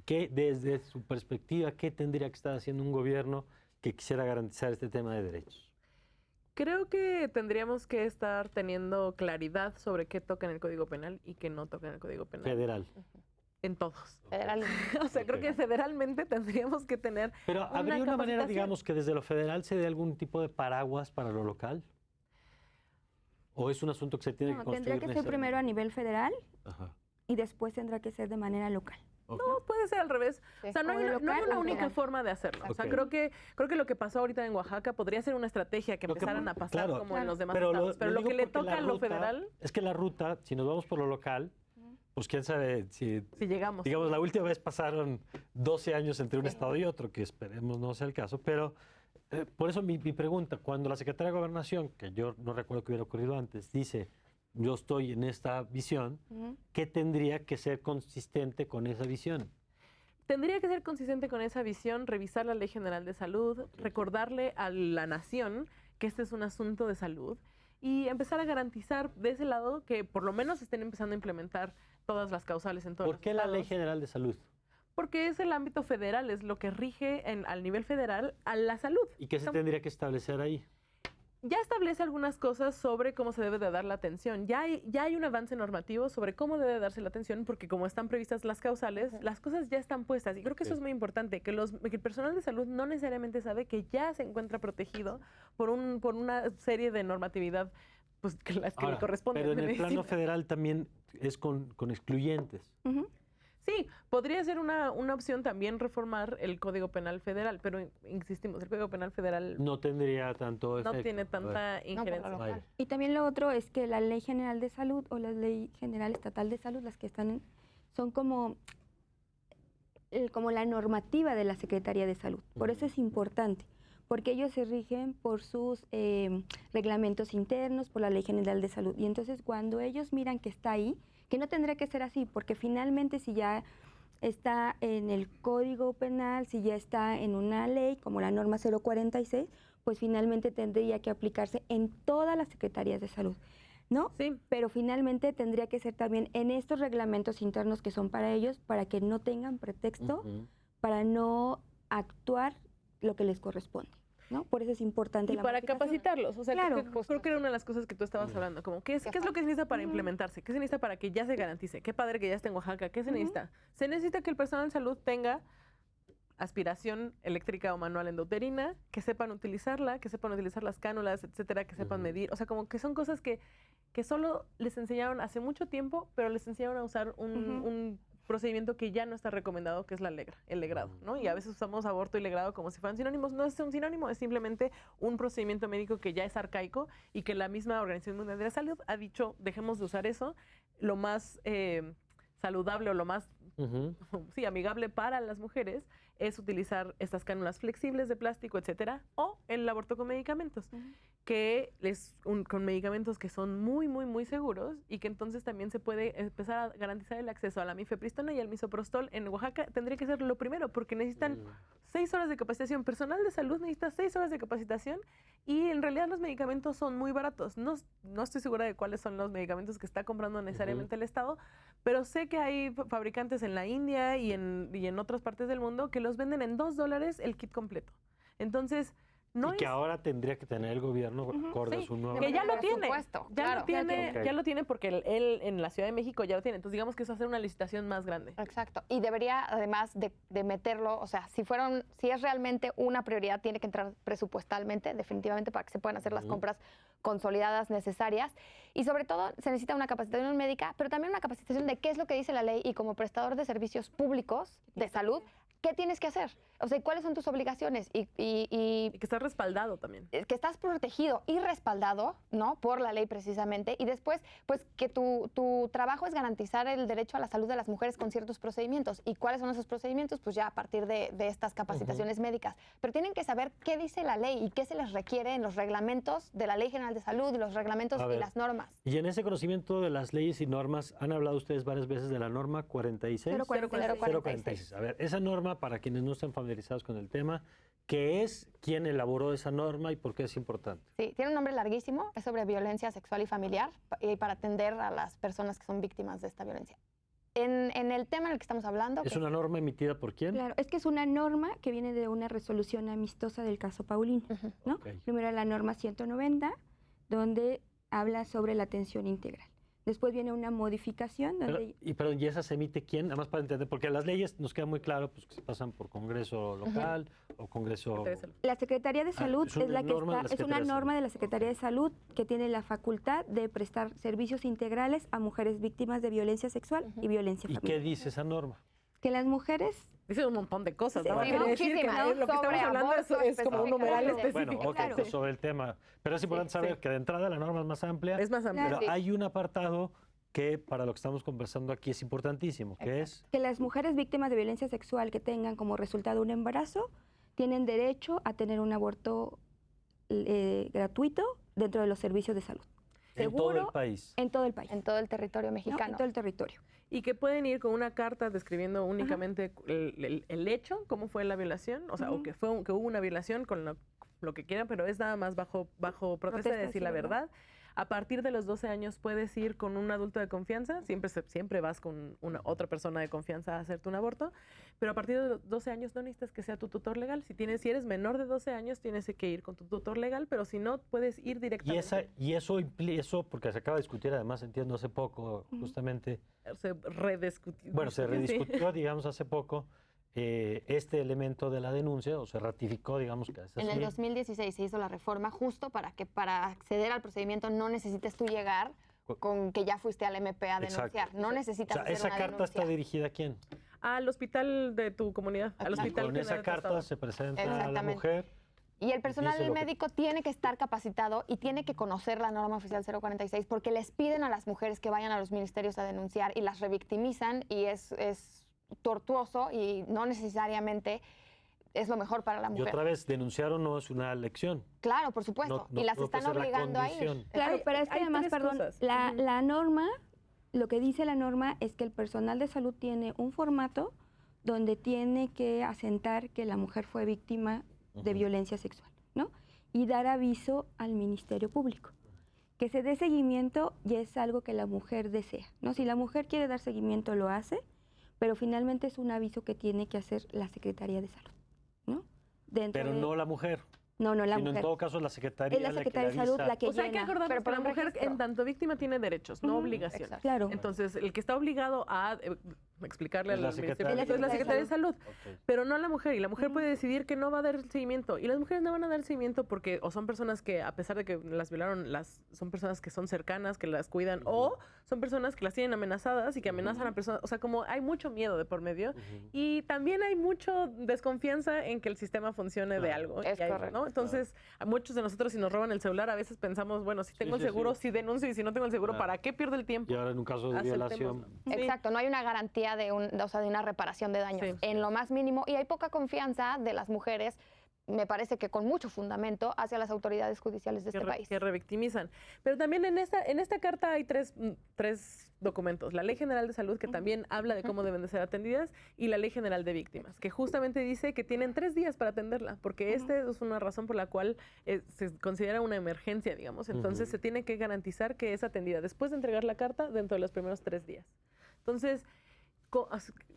¿Qué, desde su perspectiva, qué tendría que estar haciendo un gobierno que quisiera garantizar este tema de derechos? Creo que tendríamos que estar teniendo claridad sobre qué toca en el Código Penal y qué no toca en el Código Penal. Federal. En todos. Federalmente. O sea, creo que federalmente tendríamos que tener. Pero ¿habría una manera, digamos, que desde lo federal se dé algún tipo de paraguas para lo local? ¿O es un asunto que se tiene que construir? Tendría que ser primero a nivel federal y después tendrá que ser de manera local. No, puede ser al revés. O sea, no hay una única forma de hacerlo. O sea, creo que lo que pasó ahorita en Oaxaca podría ser una estrategia que empezaran a pasar como en los demás estados. Pero lo que le toca a lo federal... Es que la ruta, si nos vamos por lo local, pues quién sabe si llegamos. Digamos, la última vez pasaron 12 años entre un estado y otro, que esperemos no sea el caso, pero por eso mi pregunta, cuando la Secretaría de Gobernación, que yo no recuerdo que hubiera ocurrido antes, dice, yo estoy en esta visión, ¿qué tendría que ser consistente con esa visión? Tendría que ser consistente con esa visión, revisar la Ley General de Salud, recordarle a la nación que este es un asunto de salud y empezar a garantizar de ese lado que por lo menos estén empezando a implementar todas las causales en todos los ¿Por qué estados. la Ley General de Salud? Porque es el ámbito federal, es lo que rige al nivel federal a la salud. ¿Y qué se tendría que establecer ahí? Ya establece algunas cosas sobre cómo se debe de dar la atención. Ya hay un avance normativo sobre cómo debe darse la atención, porque como están previstas las causales, las cosas ya están puestas. Y creo que eso es muy importante, que el personal de salud no necesariamente sabe que ya se encuentra protegido por una serie de normatividad pues, que las que le corresponden. Pero en el plano federal también es con excluyentes. Sí, podría ser una opción también reformar el Código Penal Federal, pero insistimos, el Código Penal Federal no tendría tanto efecto. No tiene tanta injerencia. Y también lo otro es que la Ley General de Salud o la Ley General Estatal de Salud, las que están son como la normativa de la Secretaría de Salud. Por eso es importante, porque ellos se rigen por sus reglamentos internos, por la Ley General de Salud. Y entonces cuando ellos miran que está ahí, que no tendría que ser así, porque finalmente si ya está en el Código Penal, si ya está en una ley como la norma 046, pues finalmente tendría que aplicarse en todas las secretarías de salud, ¿no? Sí. Pero finalmente tendría que ser también en estos reglamentos internos que son para ellos, para que no tengan pretexto para no actuar lo que les corresponde, ¿no? Por eso es importante Y la para modificación. capacitarlos. O sea, Claro. creo que era una de las cosas que tú estabas hablando. Como, ¿qué es lo que se necesita para implementarse? ¿Qué se necesita para que ya se garantice? Qué padre que ya esté en Oaxaca. ¿Qué se necesita? Se necesita que el personal de salud tenga aspiración eléctrica o manual endouterina, que sepan utilizarla, que sepan utilizar las cánulas, etcétera, que sepan medir. O sea, como que son cosas que solo les enseñaron hace mucho tiempo, pero les enseñaron a usar un procedimiento que ya no está recomendado, que es el legrado, ¿no? Y a veces usamos aborto y legrado como si fueran sinónimos. No es un sinónimo, es simplemente un procedimiento médico que ya es arcaico y que la misma Organización Mundial de la Salud ha dicho, dejemos de usar eso, lo más saludable o lo más amigable para las mujeres es utilizar estas cánulas flexibles de plástico, etcétera, o el aborto con medicamentos, que con medicamentos que son muy, muy, muy seguros y que entonces también se puede empezar a garantizar el acceso a la mifepristona y al misoprostol en Oaxaca. Tendría que ser lo primero, porque necesitan 6 horas de capacitación. Personal de salud necesita 6 horas de capacitación y en realidad los medicamentos son muy baratos. No estoy segura de cuáles son los medicamentos que está comprando necesariamente el Estado, pero sé que hay fabricantes en la India y en otras partes del mundo que los venden en $2 el kit completo. Entonces, que ahora tendría que tener el gobierno acorde a su nuevo... Que ya lo tiene. Claro. Ya lo tiene porque él en la Ciudad de México ya lo tiene. Entonces, digamos que eso va a hacer una licitación más grande. Exacto. Y debería, además de meterlo, o sea, si es realmente una prioridad, tiene que entrar presupuestalmente, definitivamente, para que se puedan hacer las compras consolidadas necesarias. Y sobre todo, se necesita una capacitación médica, pero también una capacitación de qué es lo que dice la ley y como prestador de servicios públicos de salud, ¿qué tienes que hacer? O sea, ¿cuáles son tus obligaciones? Y que estás respaldado también. Que estás protegido y respaldado, ¿no? Por la ley precisamente. Y después, pues, que tu trabajo es garantizar el derecho a la salud de las mujeres con ciertos procedimientos. ¿Y cuáles son esos procedimientos? Pues ya a partir de estas capacitaciones médicas. Pero tienen que saber qué dice la ley y qué se les requiere en los reglamentos de la Ley General de Salud y los reglamentos y las normas. Y en ese conocimiento de las leyes y normas, han hablado ustedes varias veces de la norma 46. 046. A ver, esa norma, para quienes no están familiarizados con el tema, ¿qué es? ¿Quién elaboró esa norma y por qué es importante? Sí, tiene un nombre larguísimo, es sobre violencia sexual y familiar y para atender a las personas que son víctimas de esta violencia. En el tema en el que estamos hablando... ¿Es una norma emitida por quién? Claro, es que es una norma que viene de una resolución amistosa del caso Paulino, ¿no? Okay. Primero la norma 190, donde habla sobre la atención integral. Después viene una modificación donde... ¿Y esa se emite quién? Nada más para entender, porque las leyes nos queda muy claro pues, que se pasan por Congreso local o Congreso... La Secretaría de Salud es la que está, es una norma de la Salud. Secretaría de Salud que tiene la facultad de prestar servicios integrales a mujeres víctimas de violencia sexual y violencia ¿Y familiar. qué dice esa norma? Que las mujeres... Dice un montón de cosas, Sí, ¿no? sí, Quiere decir que muchísimas, lo que estamos sobre hablando aborto es como un numeral específicamente. específico. Bueno, Claro. sobre el tema. Pero es importante saber que de entrada la norma es más amplia. Es más amplia. Pero Sí. hay un apartado que para lo que estamos conversando aquí es importantísimo, que es... Que las mujeres víctimas de violencia sexual que tengan como resultado un embarazo tienen derecho a tener un aborto gratuito dentro de los servicios de salud. En todo el país. En todo el país. En todo el territorio ¿no? mexicano. En todo el territorio. Y que pueden ir con una carta describiendo únicamente el hecho, cómo fue la violación, o sea, o que hubo una violación con lo que quieran, pero es nada más bajo protesta de decir la verdad. A partir de los 12 años puedes ir con un adulto de confianza, siempre vas con otra persona de confianza a hacerte un aborto, pero a partir de los 12 años no necesitas que sea tu tutor legal. Si eres menor de 12 años, tienes que ir con tu tutor legal, pero si no, puedes ir directamente. Y eso, porque se acaba de discutir, además entiendo hace poco, justamente. Se rediscutió. Bueno, se rediscutió, digamos, hace poco, este elemento de la denuncia, o se ratificó, digamos, que es así. En el 2016 se hizo la reforma justo para que para acceder al procedimiento no necesites tú llegar con que ya fuiste al MP a denunciar. Exacto. No necesitas hacer ¿Esa una carta denuncia. está dirigida a quién? Al hospital de tu comunidad, al hospital Con esa general de tu carta estado. se presenta a la Exactamente. mujer. Y el personal dice lo que- médico tiene que estar capacitado y tiene que conocer la norma oficial 046 porque les piden a las mujeres que vayan a los ministerios a denunciar y las revictimizan y es tortuoso y no necesariamente es lo mejor para la Y mujer. otra vez, denunciar o no es una elección. Claro, por supuesto. No- y las no puede están ser la obligando a ir. condición. Claro, Hay- pero es que hay además, tres perdón, cosas. la norma, lo que dice la norma es que el personal de salud tiene un formato donde tiene que asentar que la mujer fue víctima de violencia sexual, ¿no? Y dar aviso al Ministerio Público. Que se dé seguimiento ya es algo que la mujer desea, ¿no? Si la mujer quiere dar seguimiento, lo hace, pero finalmente es un aviso que tiene que hacer la Secretaría de Salud, ¿no? Dentro Pero de- no la mujer. No, la Sino mujer. en todo caso la Secretaría Es la que Secretaría le de Salud avisa. la que O sea, hay que llena. acordarnos Pero que por la un mujer registro. en tanto víctima tiene derechos, no Ujú, obligaciones. exacto. Claro. Entonces, el que está obligado a explicarle Es la al Secretaría Ministerio Público es la de Secretaría de Salud, Ok. pero no la mujer. Y la mujer puede decidir que no va a dar seguimiento. Y las mujeres no van a dar seguimiento porque o son personas que, a pesar de que las violaron, son personas que son cercanas, que las cuidan, o son personas que las tienen amenazadas y que amenazan a personas. O sea, como hay mucho miedo de por medio. Y también hay mucha desconfianza en que el sistema funcione de Claro. algo. Es Y correcto. ¿no? Entonces, a muchos de nosotros, si nos roban el celular, a veces pensamos, bueno, si tengo sí, el seguro, sí. si denuncio, y si no tengo el seguro, Claro. ¿para qué pierdo el tiempo? Y ahora en un caso de Aceptémoslo. violación. Sí. Exacto, no hay una garantía de una reparación de daños Sí. en lo más mínimo y hay poca confianza de las mujeres, me parece que con mucho fundamento, hacia las autoridades judiciales de este país. Que revictimizan. Pero también en esta carta hay tres documentos. La Ley General de Salud, que también habla de cómo deben de ser atendidas, y la Ley General de Víctimas, que justamente dice que tienen 3 días para atenderla, porque esta es una razón por la cual se considera una emergencia, digamos. Entonces, se tiene que garantizar que es atendida después de entregar la carta dentro de los primeros 3 días. Entonces,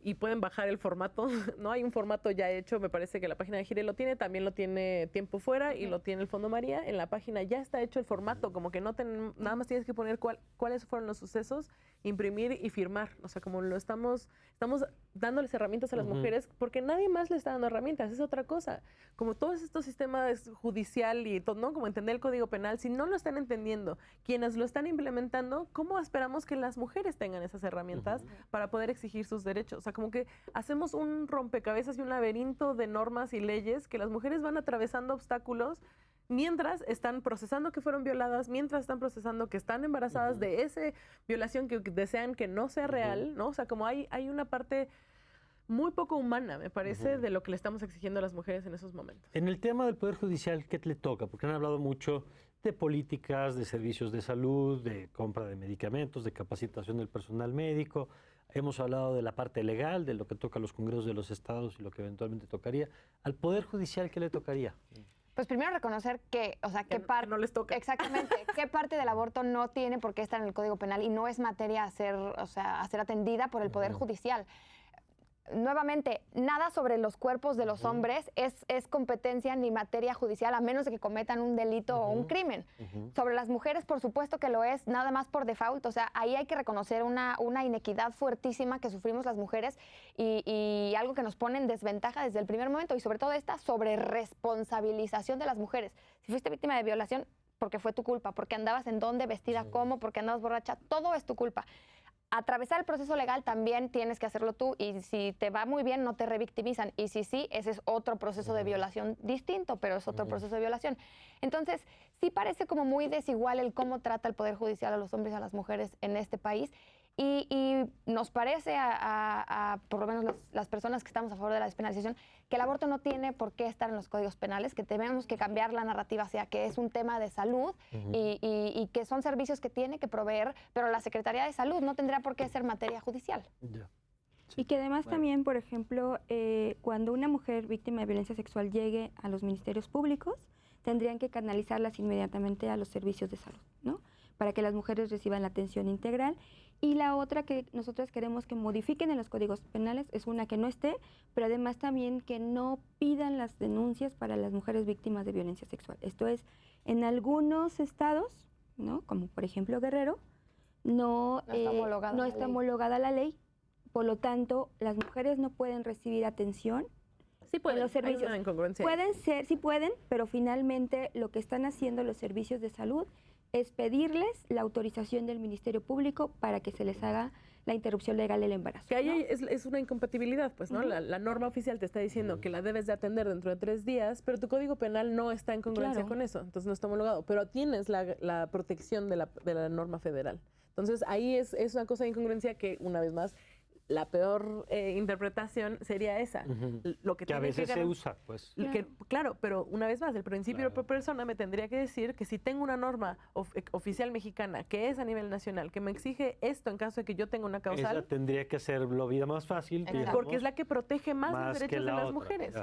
y pueden bajar el formato, ¿no? Hay un formato ya hecho, me parece que la página de Gire lo tiene, también lo tiene Tiempo Fuera y lo tiene el Fondo María. En la página ya está hecho el formato, como que nada más tienes que poner cuáles fueron los sucesos, imprimir y firmar. O sea, como estamos dándoles herramientas a las mujeres, porque nadie más les está dando herramientas, es otra cosa. Como todos estos sistemas judicial y todo, ¿no? Como entender el Código Penal, si no lo están entendiendo, quienes lo están implementando, ¿cómo esperamos que las mujeres tengan esas herramientas para poder exigir sus derechos? O sea, como que hacemos un rompecabezas y un laberinto de normas y leyes que las mujeres van atravesando obstáculos mientras están procesando que fueron violadas, mientras están procesando que están embarazadas de esa violación que desean que no sea real, ¿no? O sea, como hay una parte muy poco humana, me parece, de lo que le estamos exigiendo a las mujeres en esos momentos. En el tema del Poder Judicial, ¿qué le toca? Porque han hablado mucho de políticas, de servicios de salud, de compra de medicamentos, de capacitación del personal médico. Hemos hablado de la parte legal, de lo que toca a los congresos de los estados y lo que eventualmente tocaría. ¿Al Poder Judicial qué le tocaría? Pues primero reconocer que, o sea, qué Que parte no les toca. Exactamente, qué parte del aborto no tiene por qué estar en el Código Penal y no es materia a ser atendida por el Poder Judicial. Nuevamente, nada sobre los cuerpos de los hombres es competencia ni materia judicial, a menos de que cometan un delito o un crimen. Sobre las mujeres, por supuesto que lo es, nada más por default. O sea, ahí hay que reconocer una inequidad fuertísima que sufrimos las mujeres y algo que nos pone en desventaja desde el primer momento. Y sobre todo esta sobreresponsabilización de las mujeres. Si fuiste víctima de violación, porque fue tu culpa, porque andabas en dónde, vestida cómo, porque andabas borracha, todo es tu culpa. Atravesar el proceso legal también tienes que hacerlo tú y si te va muy bien no te revictimizan y si sí, ese es otro proceso de violación distinto, pero es otro proceso de violación. Entonces, sí parece como muy desigual el cómo trata el Poder Judicial a los hombres y a las mujeres en este país y nos parece por lo menos las personas que estamos a favor de la despenalización, que el aborto no tiene por qué estar en los códigos penales, que tenemos que cambiar la narrativa hacia que es un tema de salud y que son servicios que tiene que proveer, pero la Secretaría de Salud no tendría por qué ser materia judicial. Ya. Y que además también, por ejemplo, cuando una mujer víctima de violencia sexual llegue a los ministerios públicos, tendrían que canalizarlas inmediatamente a los servicios de salud, ¿no? para que las mujeres reciban la atención integral. Y la otra que nosotros queremos que modifiquen en los códigos penales es una que no esté, pero además también que no pidan las denuncias para las mujeres víctimas de violencia sexual. Esto es, en algunos estados, ¿no? Como por ejemplo Guerrero, no está homologada la ley, por lo tanto, las mujeres no pueden recibir atención. Sí pueden, los servicios. hay una incongruencia. Pueden ser, sí pueden, pero finalmente lo que están haciendo los servicios de salud es pedirles la autorización del Ministerio Público para que se les haga la interrupción legal del embarazo. Que ahí ¿no? es una incompatibilidad, pues, ¿no? La norma oficial te está diciendo que la debes de atender dentro de 3 días, pero tu código penal no está en congruencia con eso, entonces no está homologado, pero tienes la protección de la norma federal. Entonces ahí es una cosa de incongruencia que, una vez más, la peor interpretación sería esa. Lo que a veces se usa, pues. Claro, pero una vez más, el principio por persona me tendría que decir que si tengo una norma oficial mexicana que es a nivel nacional, que me exige esto en caso de que yo tenga una causal. Esa tendría que hacer la vida más fácil. Digamos, porque es la que protege más los derechos de las mujeres.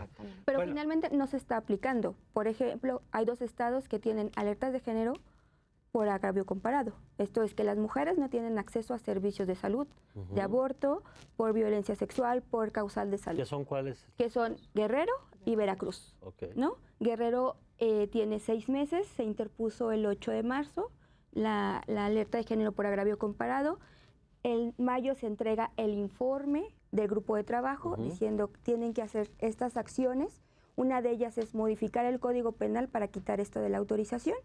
Pero finalmente no se está aplicando. Por ejemplo, hay 2 estados que tienen alertas de género por agravio comparado. Esto es que las mujeres no tienen acceso a servicios de salud, de aborto, por violencia sexual, por causal de salud. ¿Qué son cuáles? Que son Guerrero y Veracruz. ¿No? Guerrero tiene 6 meses, se interpuso el 8 de marzo la alerta de género por agravio comparado. En mayo se entrega el informe del grupo de trabajo diciendo que tienen que hacer estas acciones. Una de ellas es modificar el Código Penal para quitar esto de la autorización.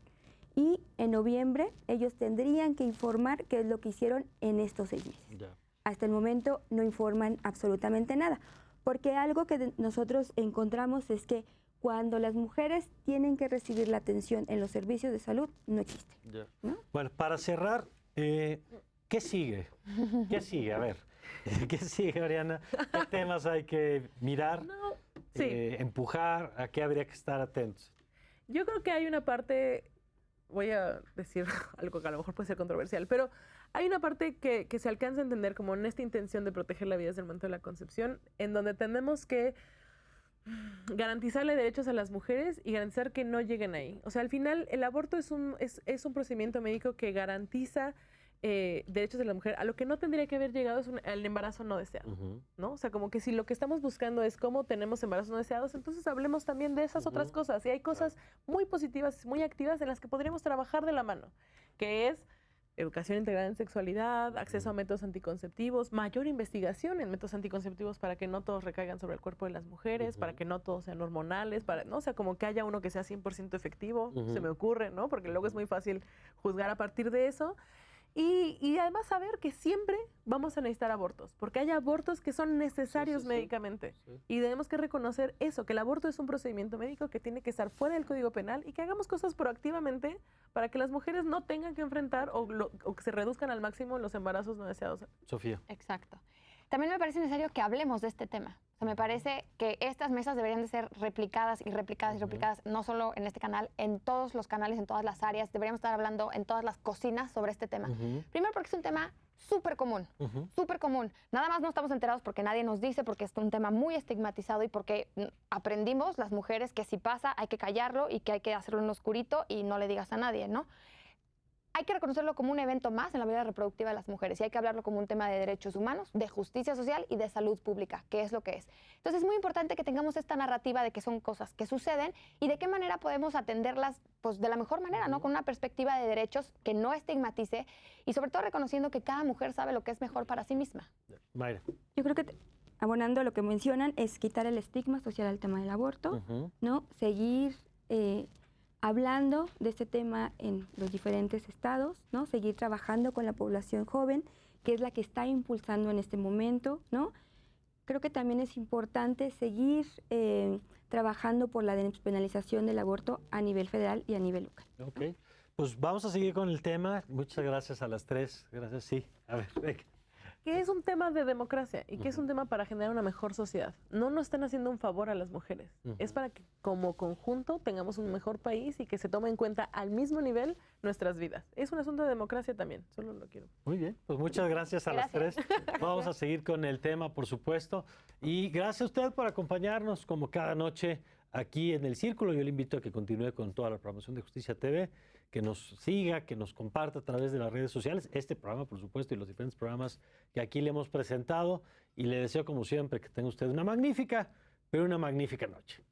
Y en noviembre ellos tendrían que informar qué es lo que hicieron en estos 6 meses. Hasta el momento no informan absolutamente nada, porque algo que nosotros encontramos es que cuando las mujeres tienen que recibir la atención en los servicios de salud, no existe. ¿No? Bueno, para cerrar, ¿qué sigue? ¿Qué sigue? A ver, ¿qué sigue, Oriana? ¿Qué temas hay que mirar, empujar? ¿A qué habría que estar atentos? Yo creo que hay una parte... Voy a decir algo que a lo mejor puede ser controversial, pero hay una parte que se alcanza a entender como en esta intención de proteger la vida desde el momento de la concepción, en donde tenemos que garantizarle derechos a las mujeres y garantizar que no lleguen ahí. O sea, al final el aborto es un procedimiento médico que garantiza derechos de la mujer. A lo que no tendría que haber llegado es el embarazo no deseado, ¿no? O sea, como que si lo que estamos buscando es cómo tenemos embarazos no deseados, entonces hablemos también de esas otras cosas. Y hay cosas muy positivas, muy activas en las que podríamos trabajar de la mano, que es educación integral en sexualidad, acceso a métodos anticonceptivos, mayor investigación en métodos anticonceptivos para que no todos recaigan sobre el cuerpo de las mujeres, para que no todos sean hormonales, ¿no? O sea, como que haya uno que sea 100% efectivo, se me ocurre, ¿no? Porque luego es muy fácil juzgar a partir de eso. Y además saber que siempre vamos a necesitar abortos, porque hay abortos que son necesarios médicamente. Y tenemos que reconocer eso, que el aborto es un procedimiento médico que tiene que estar fuera del Código Penal y que hagamos cosas proactivamente para que las mujeres no tengan que enfrentar o que se reduzcan al máximo los embarazos no deseados. Sofía. Exacto. También me parece necesario que hablemos de este tema. O sea, me parece que estas mesas deberían de ser replicadas y replicadas y replicadas, no solo en este canal, en todos los canales, en todas las áreas. Deberíamos estar hablando en todas las cocinas sobre este tema. Primero porque es un tema súper común, súper común. Nada más no estamos enterados porque nadie nos dice, porque es un tema muy estigmatizado y porque aprendimos las mujeres que si pasa hay que callarlo y que hay que hacerlo en oscurito y no le digas a nadie, ¿no? Hay que reconocerlo como un evento más en la vida reproductiva de las mujeres y hay que hablarlo como un tema de derechos humanos, de justicia social y de salud pública, que es lo que es. Entonces es muy importante que tengamos esta narrativa de que son cosas que suceden y de qué manera podemos atenderlas pues, de la mejor manera, ¿no? Con una perspectiva de derechos que no estigmatice y sobre todo reconociendo que cada mujer sabe lo que es mejor para sí misma. Mayra. Yo creo que abonando lo que mencionan es quitar el estigma social al tema del aborto, ¿no? Seguir hablando de este tema en los diferentes estados, ¿no? Seguir trabajando con la población joven, que es la que está impulsando en este momento, ¿no? Creo que también es importante seguir trabajando por la despenalización del aborto a nivel federal y a nivel local. Ok, pues vamos a seguir con el tema. Muchas gracias a las 3. Gracias, sí. A ver, venga. Que es un tema de democracia y que es un tema para generar una mejor sociedad. No nos están haciendo un favor a las mujeres. Es para que como conjunto tengamos un mejor país y que se tome en cuenta al mismo nivel nuestras vidas. Es un asunto de democracia también, solo lo quiero. Muy bien, pues muchas gracias a las 3. Vamos a seguir con el tema, por supuesto. Y gracias a usted por acompañarnos como cada noche aquí en El Círculo. Yo le invito a que continúe con toda la programación de Justicia TV, que nos siga, que nos comparta a través de las redes sociales, este programa, por supuesto, y los diferentes programas que aquí le hemos presentado. Y le deseo, como siempre, que tenga usted una magnífica, pero una magnífica noche.